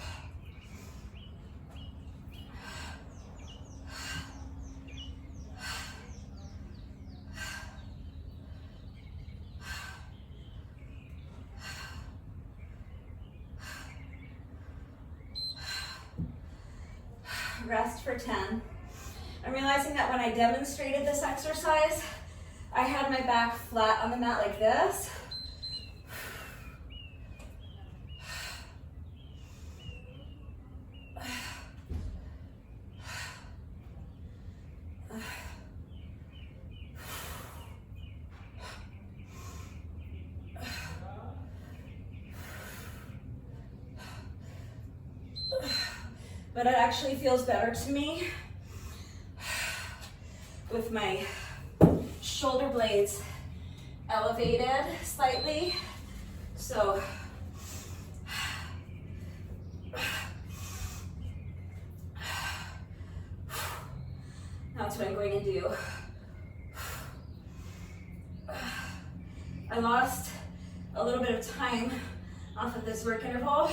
Rest for 10. I'm realizing that when I demonstrated this exercise, I had my back flat on the mat like this. But it actually feels better to me with my shoulder blades elevated slightly. So that's what I'm going to do. I lost a little bit of time off of this work interval,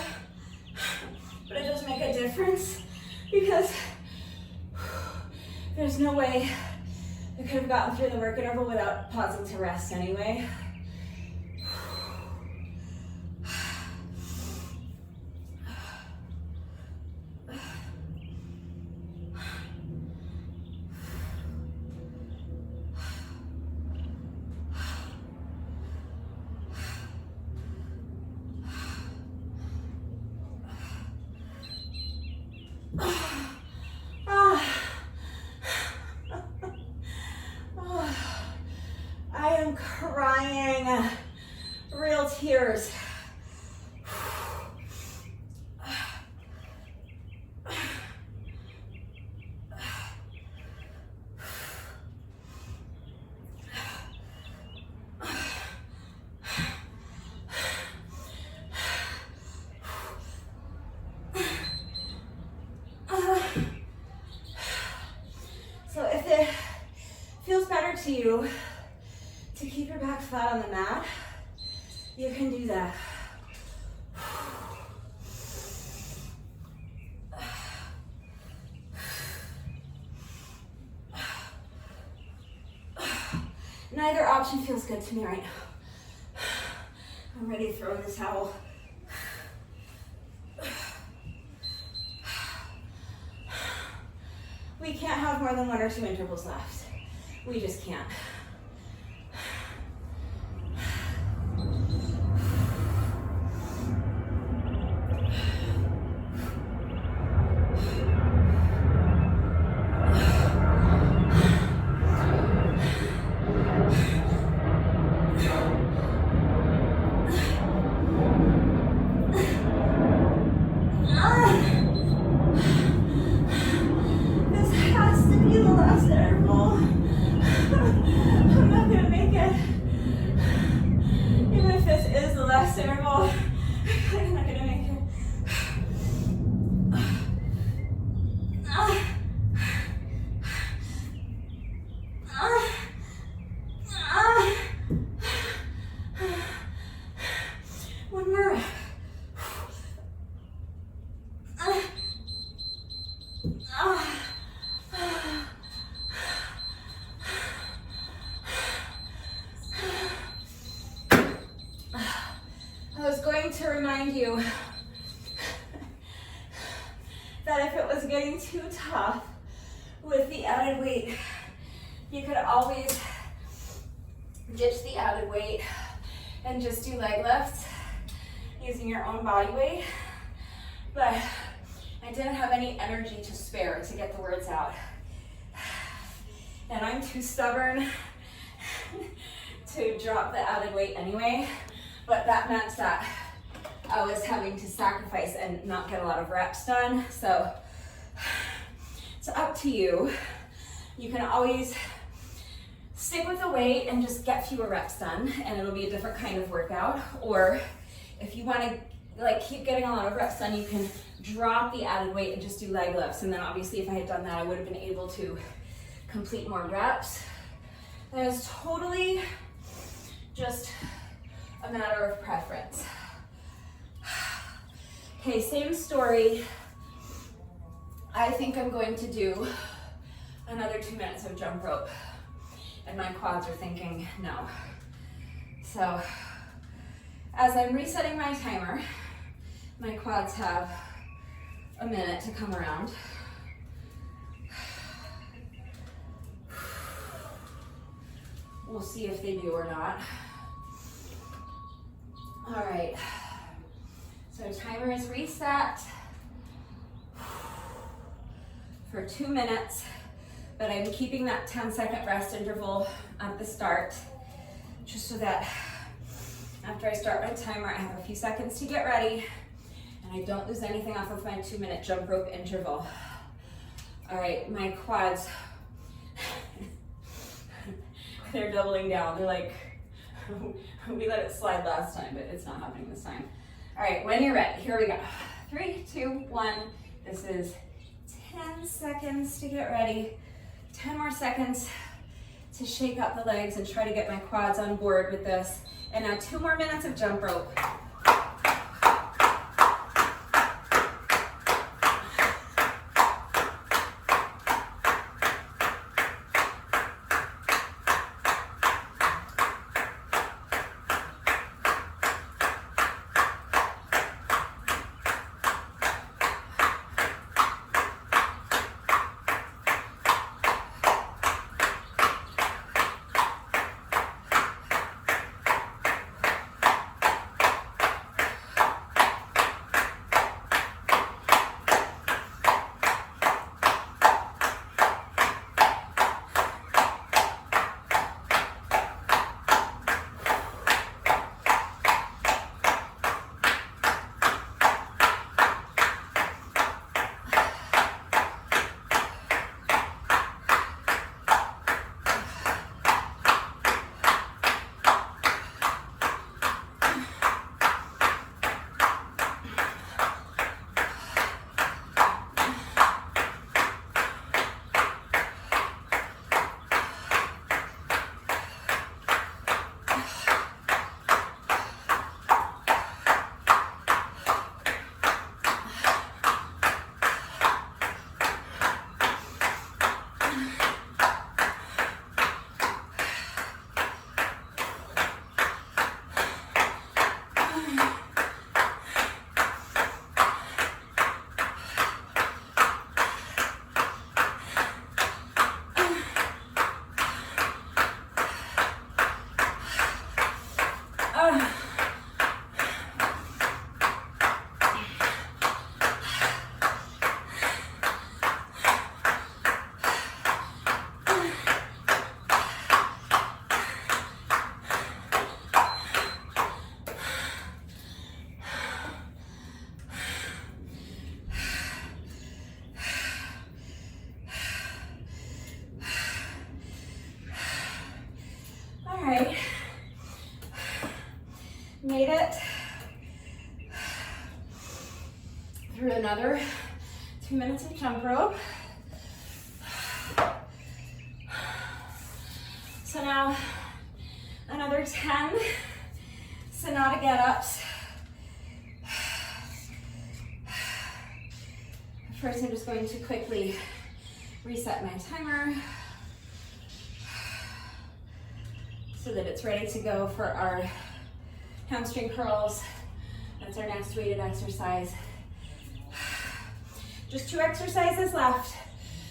but it does make a difference because there's no way I could have gotten through the work interval without pausing to rest anyway. crying, real tears. So if it feels better to you to keep your back flat on the mat, you can do that. Neither option feels good to me right now. I'm ready to throw in the towel. We can't have more than 1 or 2 intervals left. We just can't. To remind you that if it was getting too tough with the added weight, you could always ditch the added weight and just do leg lifts using your own body weight. But I didn't have any energy to spare to get the words out. And I'm too stubborn to drop the added weight anyway, but that meant that I was having to sacrifice and not get a lot of reps done. So it's up to you. You can always stick with the weight and just get fewer reps done, and it'll be a different kind of workout. Or if you want to keep getting a lot of reps done, you can drop the added weight and just do leg lifts. And then obviously if I had done that, I would have been able to complete more reps. That is totally just a matter of preference. Okay, same story. I think I'm going to do another 2 minutes of jump rope, and my quads are thinking no. So as I'm resetting my timer, my quads have a minute to come around. We'll see if they do or not. All right. So timer is reset for 2 minutes, but I'm keeping that 10-second rest interval at the start, just so that after I start my timer, I have a few seconds to get ready, and I don't lose anything off of my 2-minute jump rope interval. All right, my quads, they're doubling down. They're like, we let it slide last time, but it's not happening this time. All right, when you're ready, here we go. 3, 2, 1. This is 10 seconds to get ready. 10 more seconds to shake out the legs and try to get my quads on board with this. And now 2 more minutes of jump rope. right. Made it through another 2 minutes of jump rope. So now another 10 Senada get-ups. First, I'm just going to quickly reset my timer so that it's ready to go for our hamstring curls. That's our next weighted exercise. Just 2 exercises left.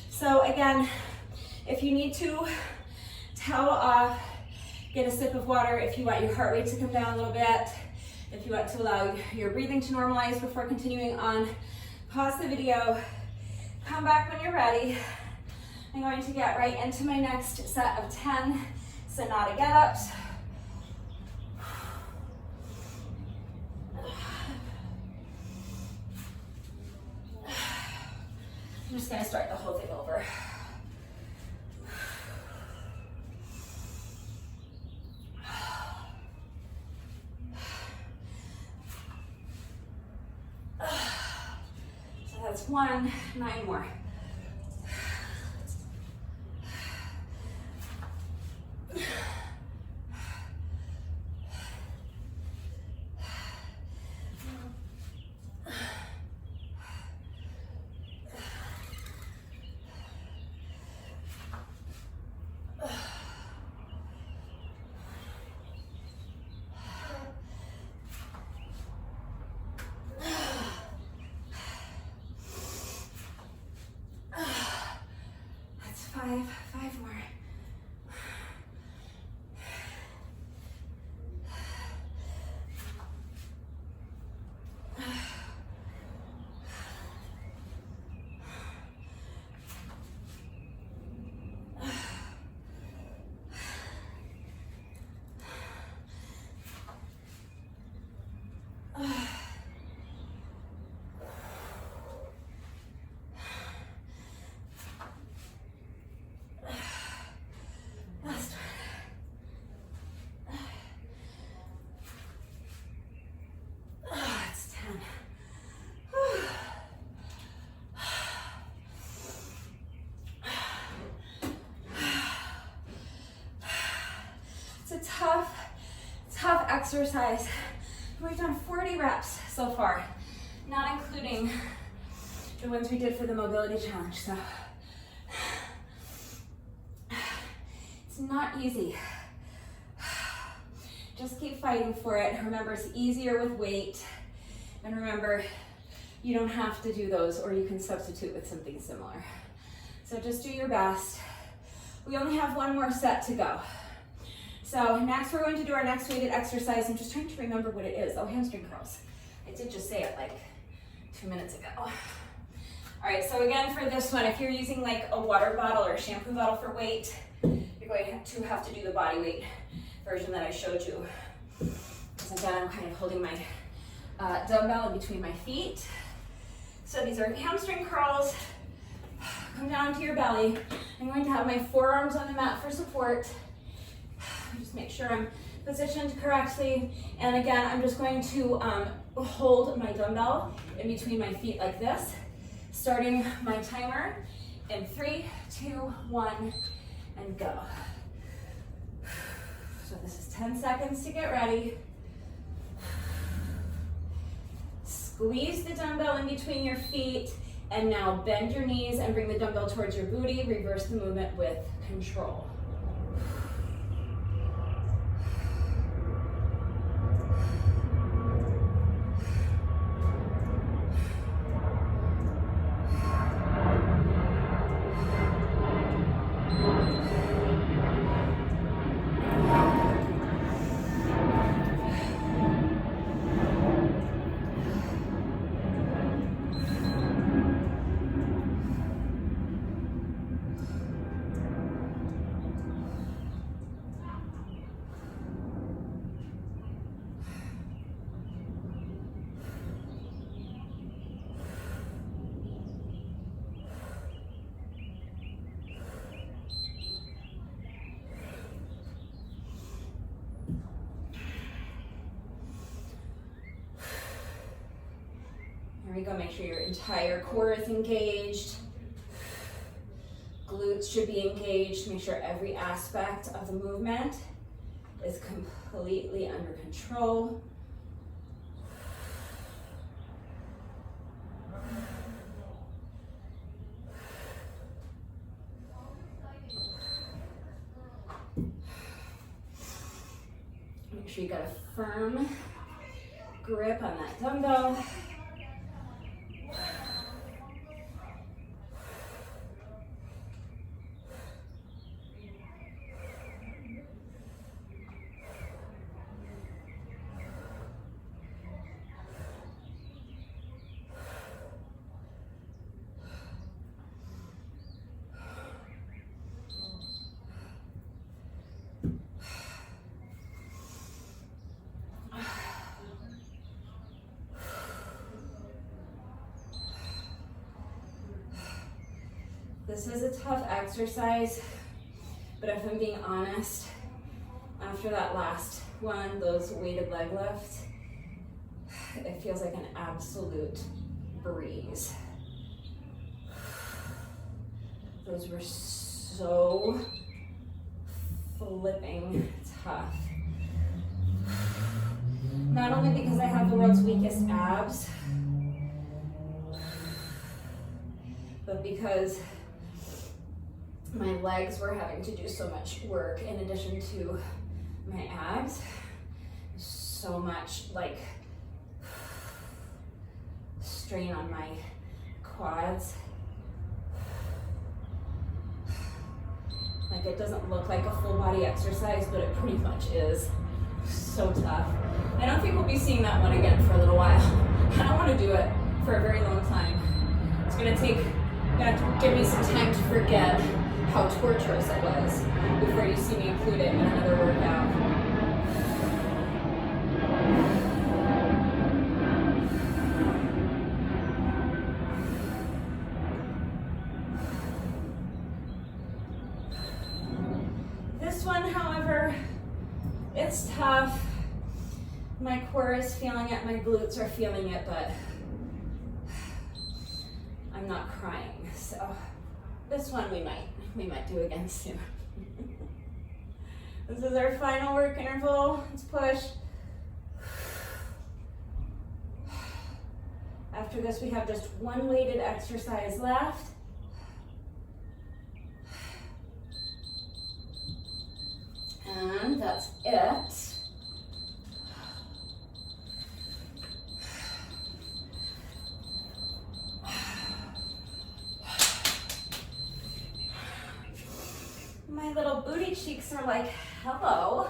So again, if you need to towel off, get a sip of water if you want your heart rate to come down a little bit, if you want to allow your breathing to normalize before continuing on, pause the video, come back when you're ready. I'm going to get right into my next set of 10 Senada get-ups. I'm just going to start the whole thing over. So that's 1, 9 more. Five more. It's a tough exercise. We've done 40 reps so far, not including the ones we did for the mobility challenge. So it's not easy. Just keep fighting for it. Remember, it's easier with weight. And remember, you don't have to do those, or you can substitute with something similar. So just do your best. We only have 1 more set to go. So next we're going to do our next weighted exercise. I'm just trying to remember what it is. Oh, hamstring curls. I did just say it like 2 minutes ago. All right, so again for this one, if you're using like a water bottle or a shampoo bottle for weight, you're going to have to do the body weight version that I showed you. So again, I'm kind of holding my dumbbell in between my feet. So these are hamstring curls. Come down to your belly. I'm going to have my forearms on the mat for support. Just make sure I'm positioned correctly. And again, I'm just going to hold my dumbbell in between my feet like this, starting my timer in 3, 2, 1, and go. So this is 10 seconds to get ready. Squeeze the dumbbell in between your feet, and now bend your knees and bring the dumbbell towards your booty. Reverse the movement with control. we go. Make sure your entire core is engaged. Glutes should be engaged. Make sure every aspect of the movement is completely under control. Make sure you got a firm grip on that dumbbell. This is a tough exercise, but if I'm being honest, after that last one, those weighted leg lifts, it feels like an absolute breeze. Those were so flipping tough. Not only because I have the world's weakest abs, but because my legs were having to do so much work in addition to my abs. So much like strain on my quads. Like it doesn't look like a full body exercise, but it pretty much is. So tough. I don't think we'll be seeing that one again for a little while. I don't want to do it for a very long time. It's gonna give me some time to forget how torturous it was before you see me include it in another workout. This one, however, it's tough. My core is feeling it, my glutes are feeling it, but I'm not crying. So this one we might do again soon. This is our final work interval. Let's push. After this, we have just one weighted exercise left. And that's it. My little booty cheeks are like, hello.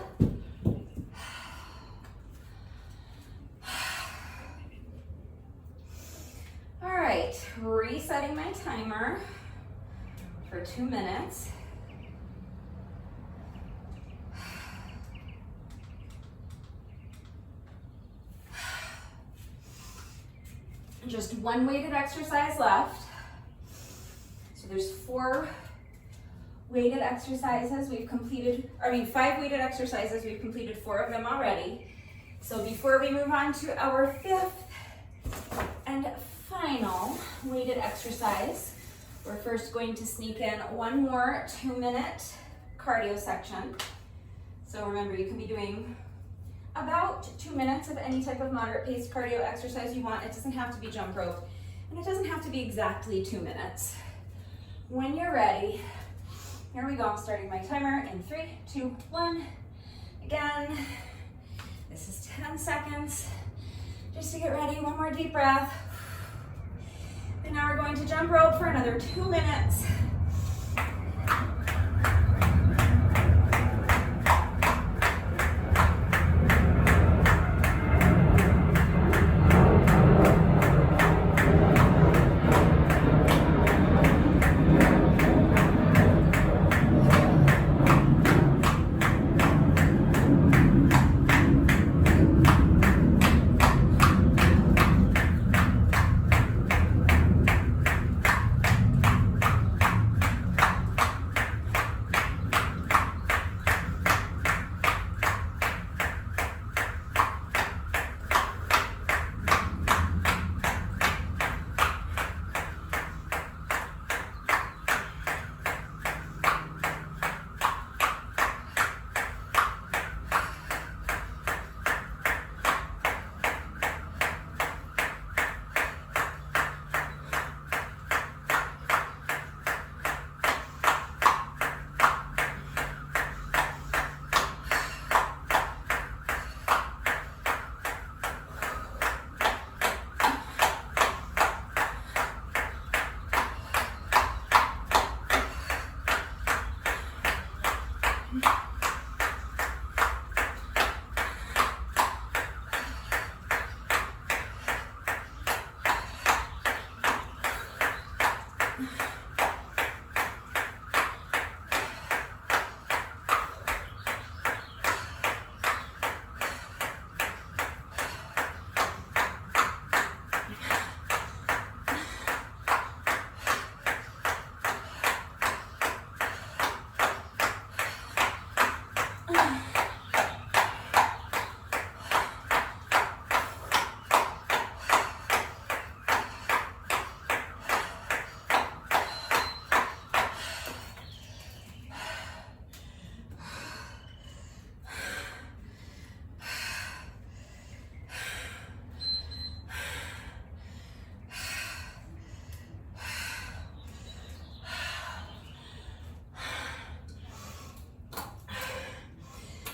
All right, resetting my timer for 2 minutes. Just one weighted exercise left. So there's 4 weighted exercises we've completed, 5 weighted exercises, we've completed 4 of them already. So before we move on to our 5th and final weighted exercise, we're first going to sneak in one more 2-minute cardio section. So remember, you can be doing about 2 minutes of any type of moderate paced cardio exercise you want. It doesn't have to be jump rope, and it doesn't have to be exactly 2 minutes. When you're ready, here we go. I'm starting my timer in 3, 2, 1. Again, this is 10 seconds. Just to get ready, one more deep breath. And now we're going to jump rope for another 2 minutes.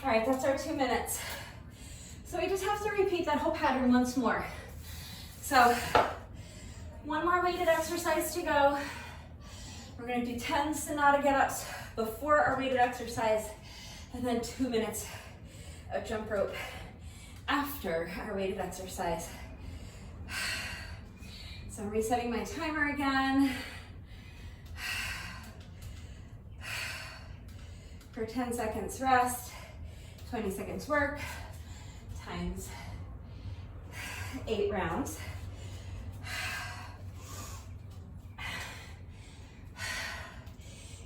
All right, that's our 2 minutes. So we just have to repeat that whole pattern once more. So one more weighted exercise to go. We're gonna do 10 Senada get-ups before our weighted exercise, and then 2 minutes of jump rope after our weighted exercise. So I'm resetting my timer again. For 10 seconds rest, 20 seconds work, times 8 rounds.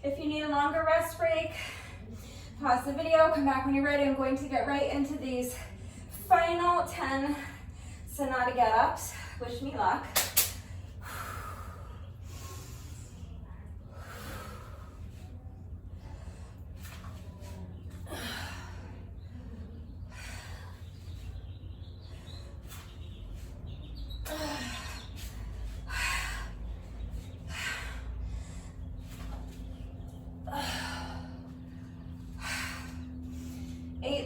If you need a longer rest break, pause the video, come back when you're ready. I'm going to get right into these final 10 Senada get-ups. Wish me luck.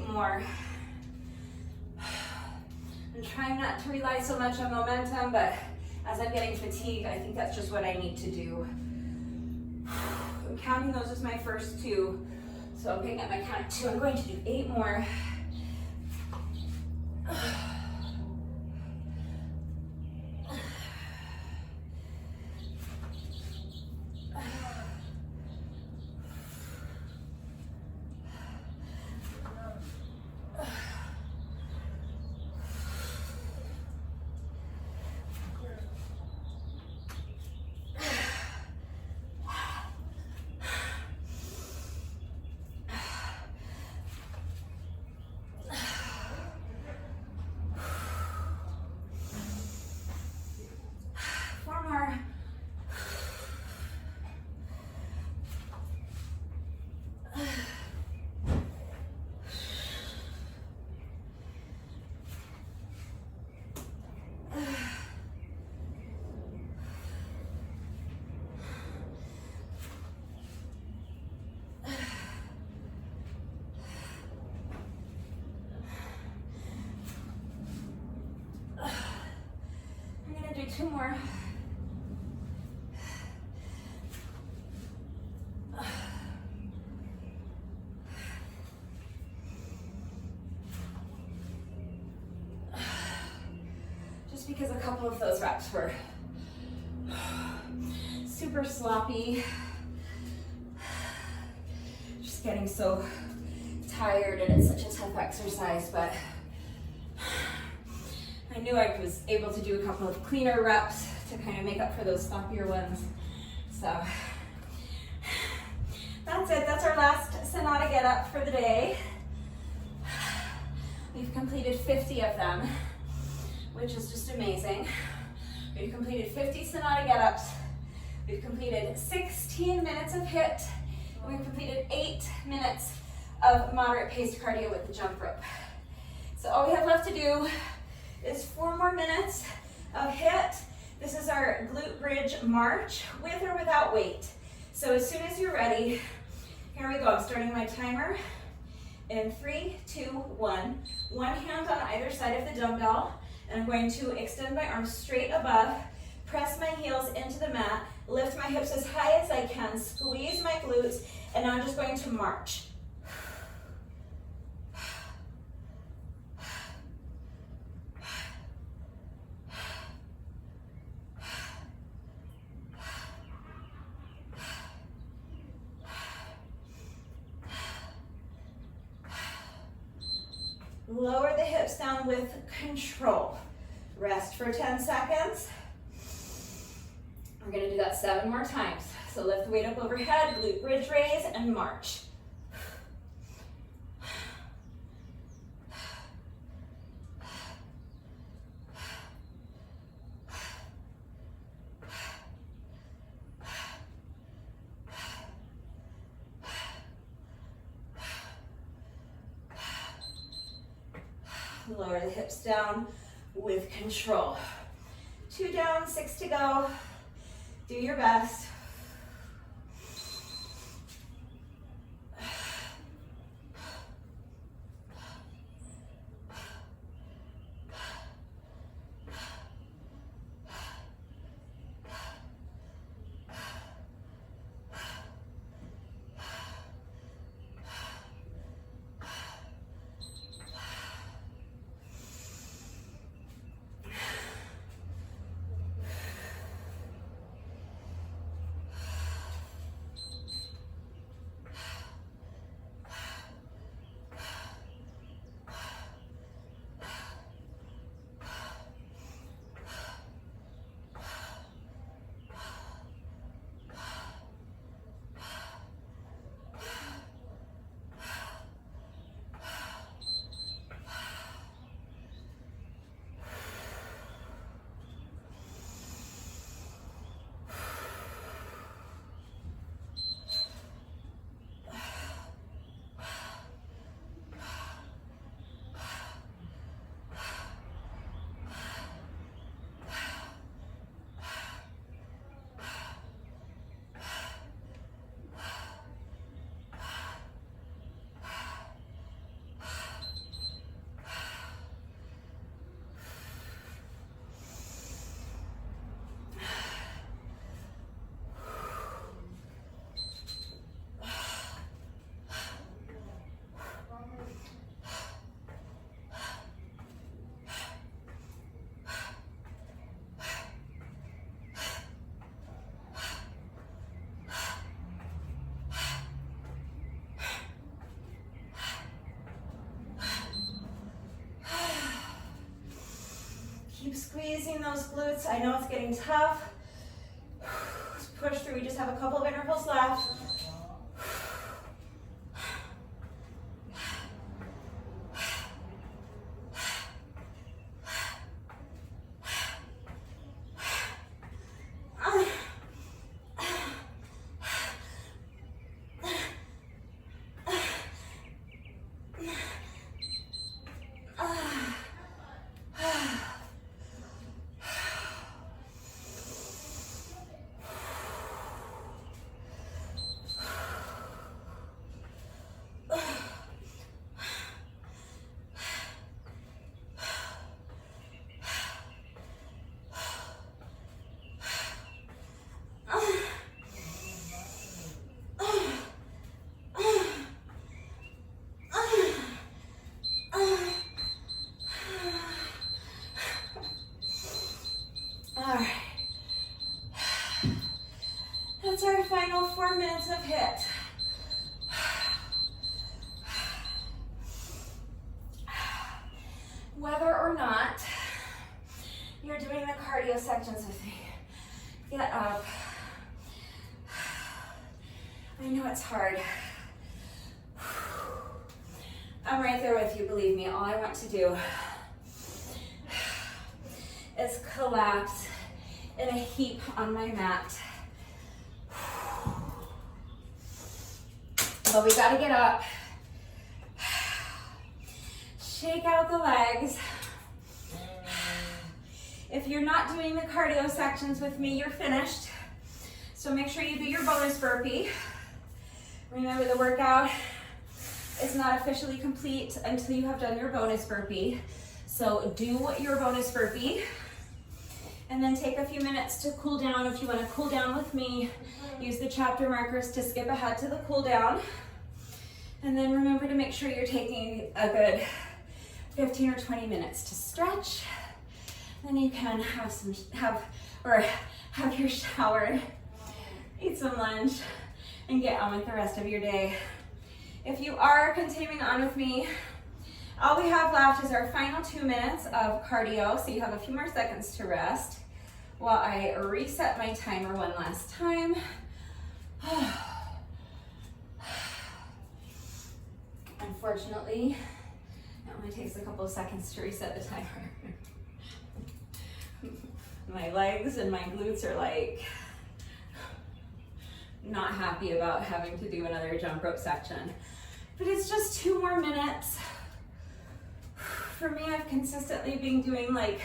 More. I'm trying not to rely so much on momentum, but as I'm getting fatigued, I think that's just what I need to do. I'm counting those as my first 2, so I'm picking up my count at 2. I'm going to do 8 more. Do 2 more. Just because a couple of those reps were super sloppy. Just getting so tired, and it's such a tough exercise, but I knew I was able to do a couple of cleaner reps to kind of make up for those sloppier ones. So that's it. That's our last Senada get up for the day. We've completed 50 of them, which is just amazing. We've completed 50 Senada get ups. We've completed 16 minutes of HIIT. And we've completed 8 minutes of moderate paced cardio with the jump rope. So all we have left to do is 4 more minutes of HIIT. This is our glute bridge march with or without weight. So as soon as you're ready, here we go. I'm starting my timer in 3, 2, 1. One hand on either side of the dumbbell, and I'm going to extend my arms straight above, press my heels into the mat, lift my hips as high as I can, squeeze my glutes, and now I'm just going to march. Lower the hips down with control. Rest for 10 seconds. We're gonna do that 7 more times. So lift the weight up overhead, glute bridge raise, and march. Lower the hips down with control. 2 down, 6 to go. Do your best. Keep squeezing those glutes. I know it's getting tough. Let's push through. We just have a couple of intervals left. That's our final 4 minutes of HIIT. Whether or not you're doing the cardio sections with me, get up. I know it's hard. I'm right there with you, believe me. All I want to do is collapse in a heap on my mat. But we gotta get up. Shake out the legs. If you're not doing the cardio sections with me, you're finished. So make sure you do your bonus burpee. Remember, the workout is not officially complete until you have done your bonus burpee. So do your bonus burpee. And then take a few minutes to cool down. If you want to cool down with me, use the chapter markers to skip ahead to the cool down. And then remember to make sure you're taking a good 15 or 20 minutes to stretch. Then you can have your shower, eat some lunch, and get on with the rest of your day. If you are continuing on with me, All we have left is our final 2 minutes of cardio, so you have a few more seconds to rest while I reset my timer one last time. Unfortunately, it only takes a couple of seconds to reset the timer. My legs and my glutes are like not happy about having to do another jump rope section. But it's just 2 more minutes. For me, I've consistently been doing like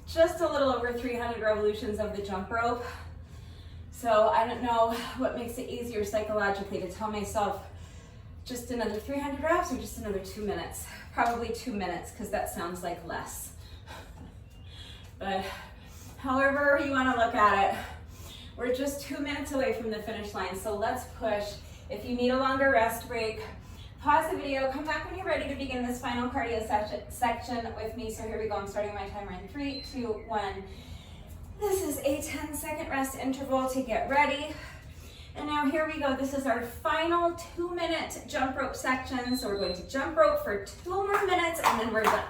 just a little over 300 revolutions of the jump rope. So I don't know what makes it easier psychologically to tell myself just another 300 reps or just another 2 minutes. Probably 2 minutes, because that sounds like less. But however you want to look at it, we're just 2 minutes away from the finish line, so let's push. If you need a longer rest break, pause the video, come back when you're ready to begin this final cardio section with me. So here we go, I'm starting my timer in 3, 2, 1. This is a 10-second rest interval to get ready. And now here we go, this is our final 2-minute jump rope section. So we're going to jump rope for 2 more minutes and then we're done.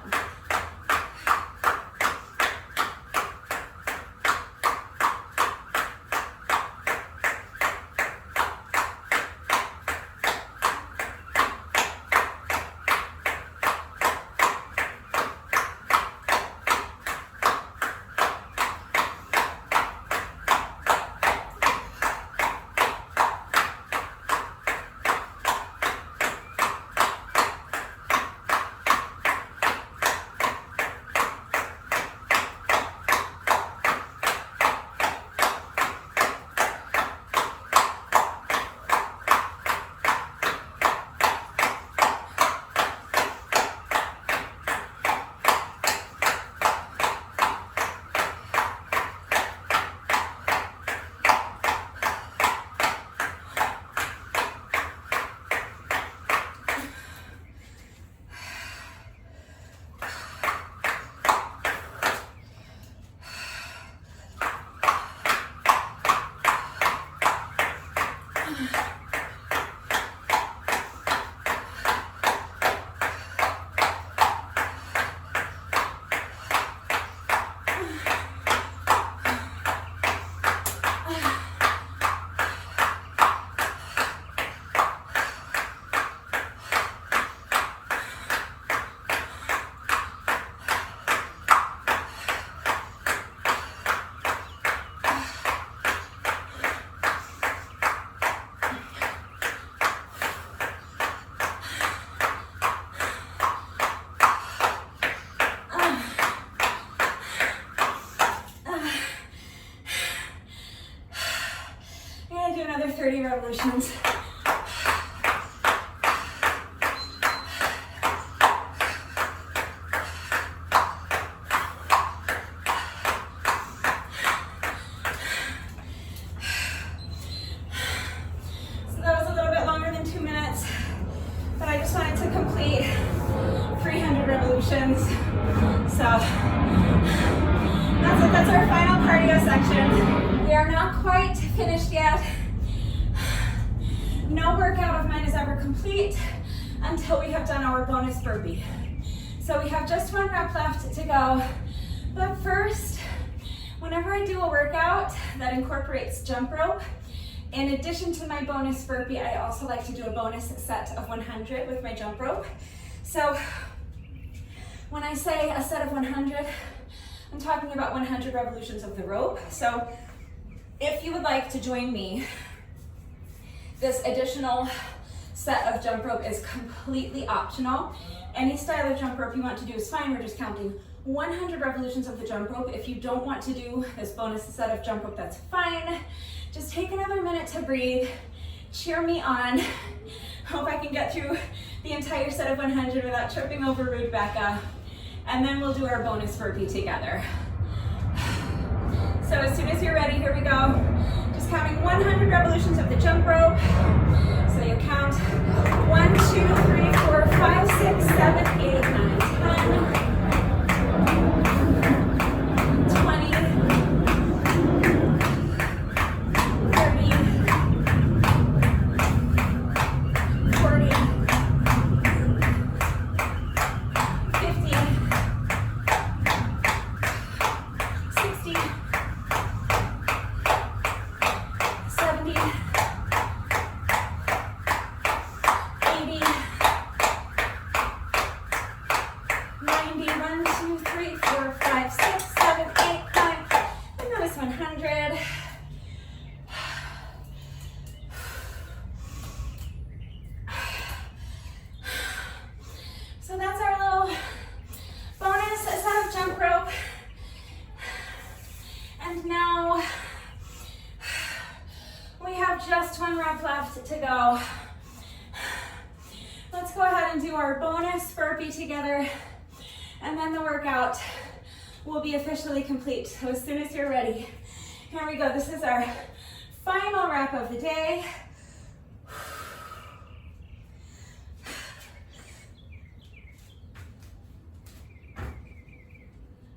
Another 30 revolutions. So that was a little bit longer than 2 minutes, but I just wanted to complete 300 revolutions. So that's our final cardio section. We are not quite finished yet. No workout of mine is ever complete until we have done our bonus burpee. So we have just 1 rep left to go. But first, whenever I do a workout that incorporates jump rope, in addition to my bonus burpee, I also like to do a bonus set of 100 with my jump rope. So when I say a set of 100, I'm talking about 100 revolutions of the rope. So if you would like to join me, this additional set of jump rope is completely optional. Any style of jump rope you want to do is fine. We're just counting 100 revolutions of the jump rope. If you don't want to do this bonus set of jump rope, that's fine. Just take another minute to breathe. Cheer me on. Hope I can get through the entire set of 100 without tripping over Rebecca. And then we'll do our bonus burpee together. So as soon as you're ready, here we go. Just counting 100 revolutions of the jump rope. So you count 1, 2, 3, 4, 5, 6, 7, 8, 9, 10. 20, 30, 40, 41, 42, 43, 44, 45, 46, 47, 48, 49, 50, 51, 52, 53, 54, 55, 56, 57, 58, 59, 60, 61, 62, 63, 64, 65, 66, 67, 68, 69, 70, 71, 72, 73, 74, 75, 76, 77, 78, 79, 80, 81, 82, 83, 84, 85, 86, 87, 88, 89, 90, 91, 92, 93, 94, 95, 96, 97, 98, 99, 100. to go. Let's go ahead and do our bonus burpee together, and then the workout will be officially complete. So as soon as you're ready, here we go. This is our final wrap of the day.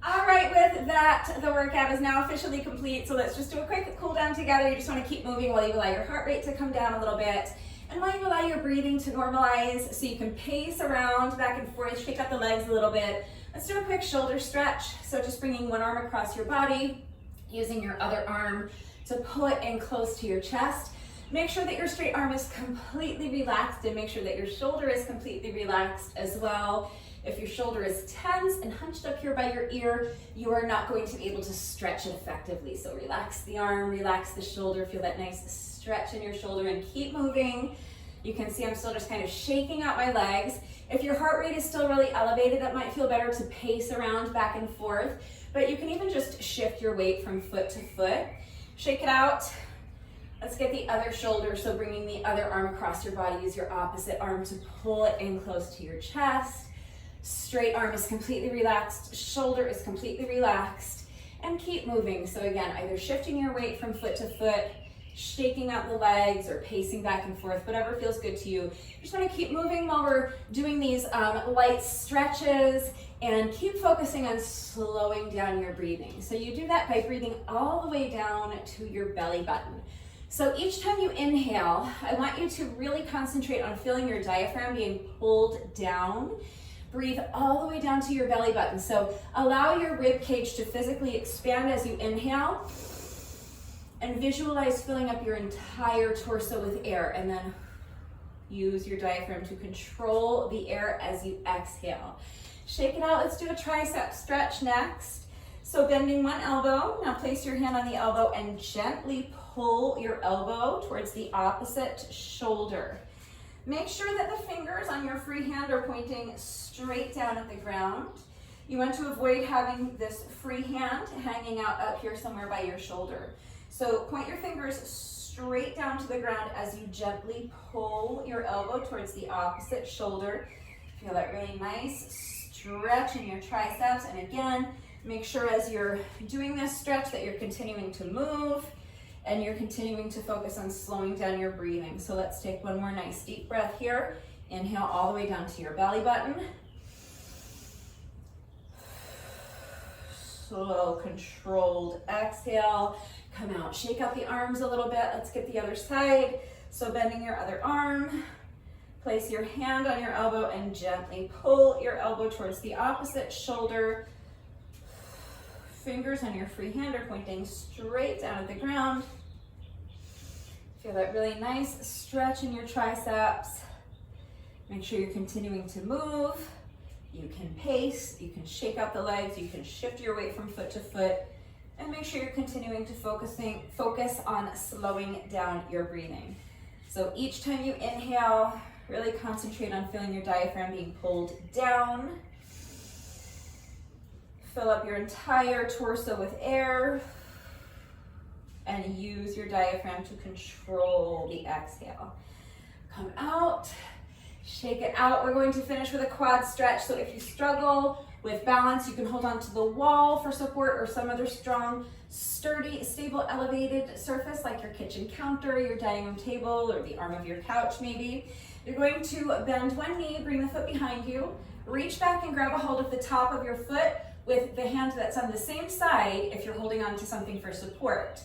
All right, with that, the workout is now officially complete. So let's just do a quick cool down together. You just want to keep moving while you allow your heart rate to come down a little bit. And while you allow your breathing to normalize, so you can pace around back and forth, shake out the legs a little bit. Let's do a quick shoulder stretch. So just bringing one arm across your body, using your other arm to pull it in close to your chest. Make sure that your straight arm is completely relaxed, and make sure that your shoulder is completely relaxed as well. If your shoulder is tense and hunched up here by your ear, you are not going to be able to stretch it effectively. So relax the arm, relax the shoulder, feel that nice stretch in your shoulder, and keep moving. You can see I'm still just kind of shaking out my legs. If your heart rate is still really elevated, it might feel better to pace around back and forth, but you can even just shift your weight from foot to foot. Shake it out. Let's get the other shoulder, so bringing the other arm across your body, use your opposite arm to pull it in close to your chest. Straight arm is completely relaxed, shoulder is completely relaxed, and keep moving. So again, either shifting your weight from foot to foot, shaking out the legs, or pacing back and forth, whatever feels good to you. You just want to keep moving while we're doing these light stretches, and keep focusing on slowing down your breathing. So you do that by breathing all the way down to your belly button. So each time you inhale, I want you to really concentrate on feeling your diaphragm being pulled down. Breathe all the way down to your belly button. So allow your rib cage to physically expand as you inhale, and visualize filling up your entire torso with air, and then use your diaphragm to control the air as you exhale. Shake it out. Let's do a tricep stretch next. So bending one elbow, now place your hand on the elbow and gently pull your elbow towards the opposite shoulder. Make sure that the fingers on your free hand are pointing straight down at the ground. You want to avoid having this free hand hanging out up here somewhere by your shoulder. So point your fingers straight down to the ground as you gently pull your elbow towards the opposite shoulder. Feel that really nice stretch in your triceps. And again, make sure as you're doing this stretch that you're continuing to move, and you're continuing to focus on slowing down your breathing. So let's take one more nice deep breath here. Inhale all the way down to your belly button. Slow, controlled exhale. Come out, shake out the arms a little bit. Let's get the other side. So bending your other arm, place your hand on your elbow and gently pull your elbow towards the opposite shoulder. Fingers on your free hand are pointing straight down at the ground. Feel that really nice stretch in your triceps. Make sure you're continuing to move. You can pace, you can shake out the legs, you can shift your weight from foot to foot, and make sure you're continuing to focus on slowing down your breathing. So each time you inhale, really concentrate on feeling your diaphragm being pulled down. Fill up your entire torso with air, and use your diaphragm to control the exhale. Come out, shake it out. We're going to finish with a quad stretch. So if you struggle with balance, you can hold on to the wall for support, or some other strong, sturdy, stable, elevated surface like your kitchen counter, your dining room table, or the arm of your couch maybe. You're going to bend one knee, bring the foot behind you, reach back and grab a hold of the top of your foot with the hand that's on the same side if you're holding on to something for support.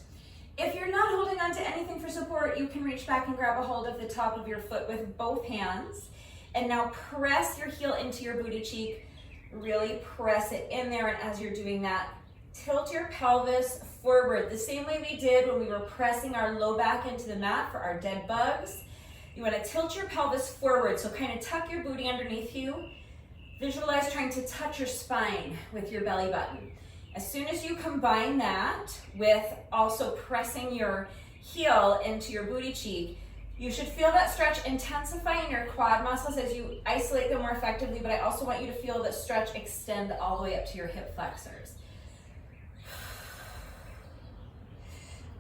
If you're not holding on to anything for support, you can reach back and grab a hold of the top of your foot with both hands. And now press your heel into your booty cheek. Really press it in there, and as you're doing that, tilt your pelvis forward the same way we did when we were pressing our low back into the mat for our dead bugs. You want to tilt your pelvis forward, so kind of tuck your booty underneath you. Visualize trying to touch your spine with your belly button. As soon as you combine that with also pressing your heel into your booty cheek, you should feel that stretch intensify in your quad muscles as you isolate them more effectively, but I also want you to feel the stretch extend all the way up to your hip flexors.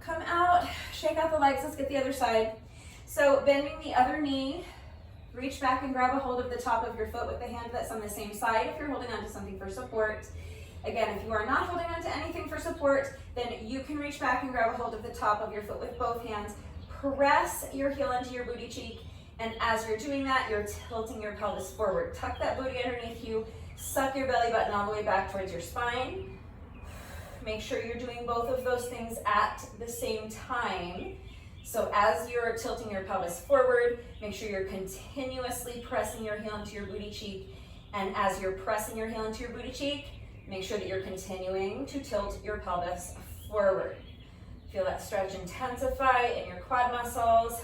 Come out, shake out the legs, let's get the other side. So bending the other knee, reach back and grab a hold of the top of your foot with the hand that's on the same side if you're holding on to something for support. Again, if you are not holding on to anything for support, then you can reach back and grab a hold of the top of your foot with both hands. Press your heel into your booty cheek, and as you're doing that, you're tilting your pelvis forward. Tuck that booty underneath you, suck your belly button all the way back towards your spine. Make sure you're doing both of those things at the same time. So as you're tilting your pelvis forward, make sure you're continuously pressing your heel into your booty cheek. And as you're pressing your heel into your booty cheek, make sure that you're continuing to tilt your pelvis forward. Feel that stretch intensify in your quad muscles.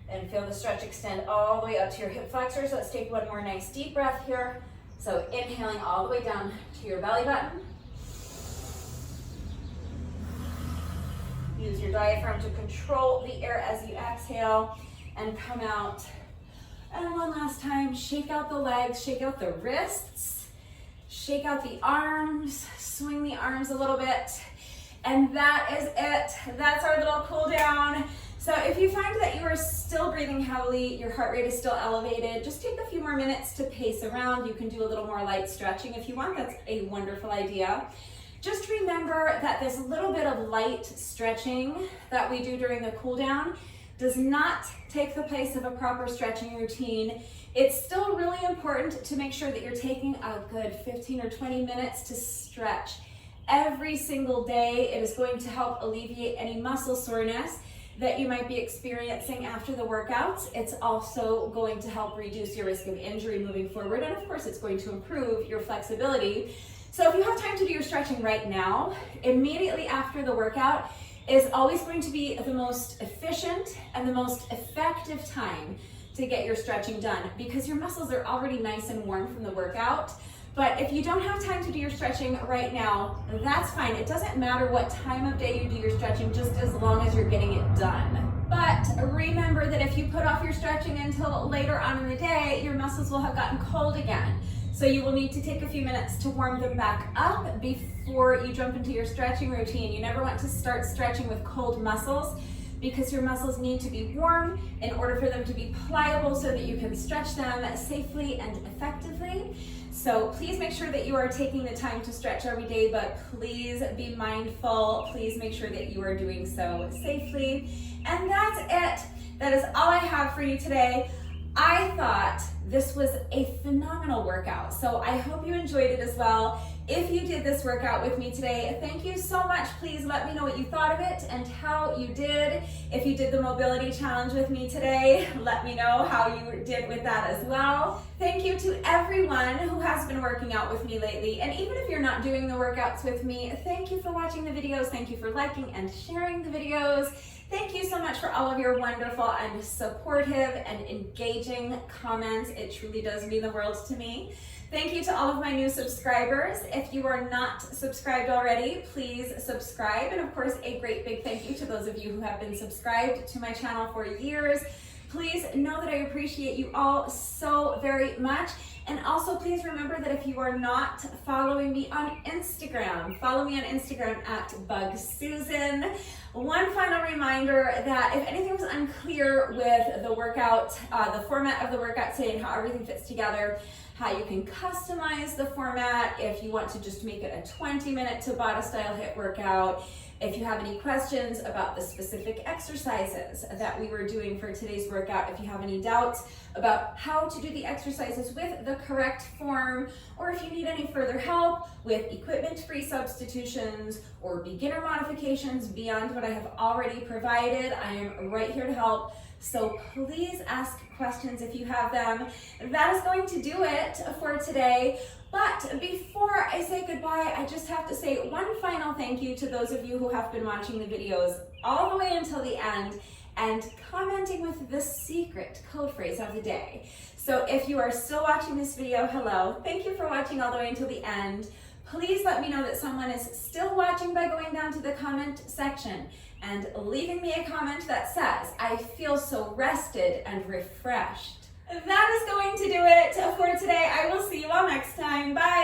And feel the stretch extend all the way up to your hip flexors. Let's take one more nice deep breath here. So inhaling all the way down to your belly button. Use your diaphragm to control the air as you exhale and come out. And one last time, shake out the legs, shake out the wrists, shake out the arms, swing the arms a little bit. And that is it. That's our little cool down. So if you find that you are still breathing heavily, your heart rate is still elevated, just take a few more minutes to pace around. You can do a little more light stretching if you want. That's a wonderful idea. Just remember that this little bit of light stretching that we do during the cool down does not take the place of a proper stretching routine. It's still really important to make sure that you're taking a good 15 or 20 minutes to stretch every single day. It is going to help alleviate any muscle soreness that you might be experiencing after the workouts. It's also going to help reduce your risk of injury moving forward. And of course, it's going to improve your flexibility. So if you have time to do your stretching right now, immediately after the workout is always going to be the most efficient and the most effective time to get your stretching done because your muscles are already nice and warm from the workout. But if you don't have time to do your stretching right now, that's fine. It doesn't matter what time of day you do your stretching, just as long as you're getting it done. But remember that if you put off your stretching until later on in the day, your muscles will have gotten cold again. So you will need to take a few minutes to warm them back up before you jump into your stretching routine. You never want to start stretching with cold muscles because your muscles need to be warm in order for them to be pliable so that you can stretch them safely and effectively. So please make sure that you are taking the time to stretch every day, but please be mindful. Please make sure that you are doing so safely. And that's it. That is all I have for you today. I thought this was a phenomenal workout, so I hope you enjoyed it as well. If you did this workout with me today, thank you so much. Please let me know what you thought of it and how you did. If you did the mobility challenge with me today, let me know how you did with that as well. Thank you to everyone who has been working out with me lately. And even if you're not doing the workouts with me, thank you for watching the videos. Thank you for liking and sharing the videos. Thank you so much for all of your wonderful and supportive and engaging comments. It truly does mean the world to me. Thank you to all of my new subscribers. If you are not subscribed already, please subscribe. And of course, a great big thank you to those of you who have been subscribed to my channel for years. Please know that I appreciate you all so very much. And also please remember that if you are not following me on Instagram, follow me on Instagram at BugSusan. One final reminder that if anything was unclear with the workout, the format of the workout today and how everything fits together, how you can customize the format, if you want to just make it a 20-minute Tabata style HIIT workout, if you have any questions about the specific exercises that we were doing for today's workout, if you have any doubts about how to do the exercises with the correct form, or if you need any further help with equipment-free substitutions or beginner modifications beyond what I have already provided, I am right here to help. So please ask questions if you have them. That is going to do it for today. But before I say goodbye, I just have to say one final thank you to those of you who have been watching the videos all the way until the end and commenting with the secret code phrase of the day. So if you are still watching this video, hello. Thank you for watching all the way until the end. Please let me know that someone is still watching by going down to the comment section and leaving me a comment that says, I feel so rested and refreshed. That is going to do it for today. I will see you all next time. Bye.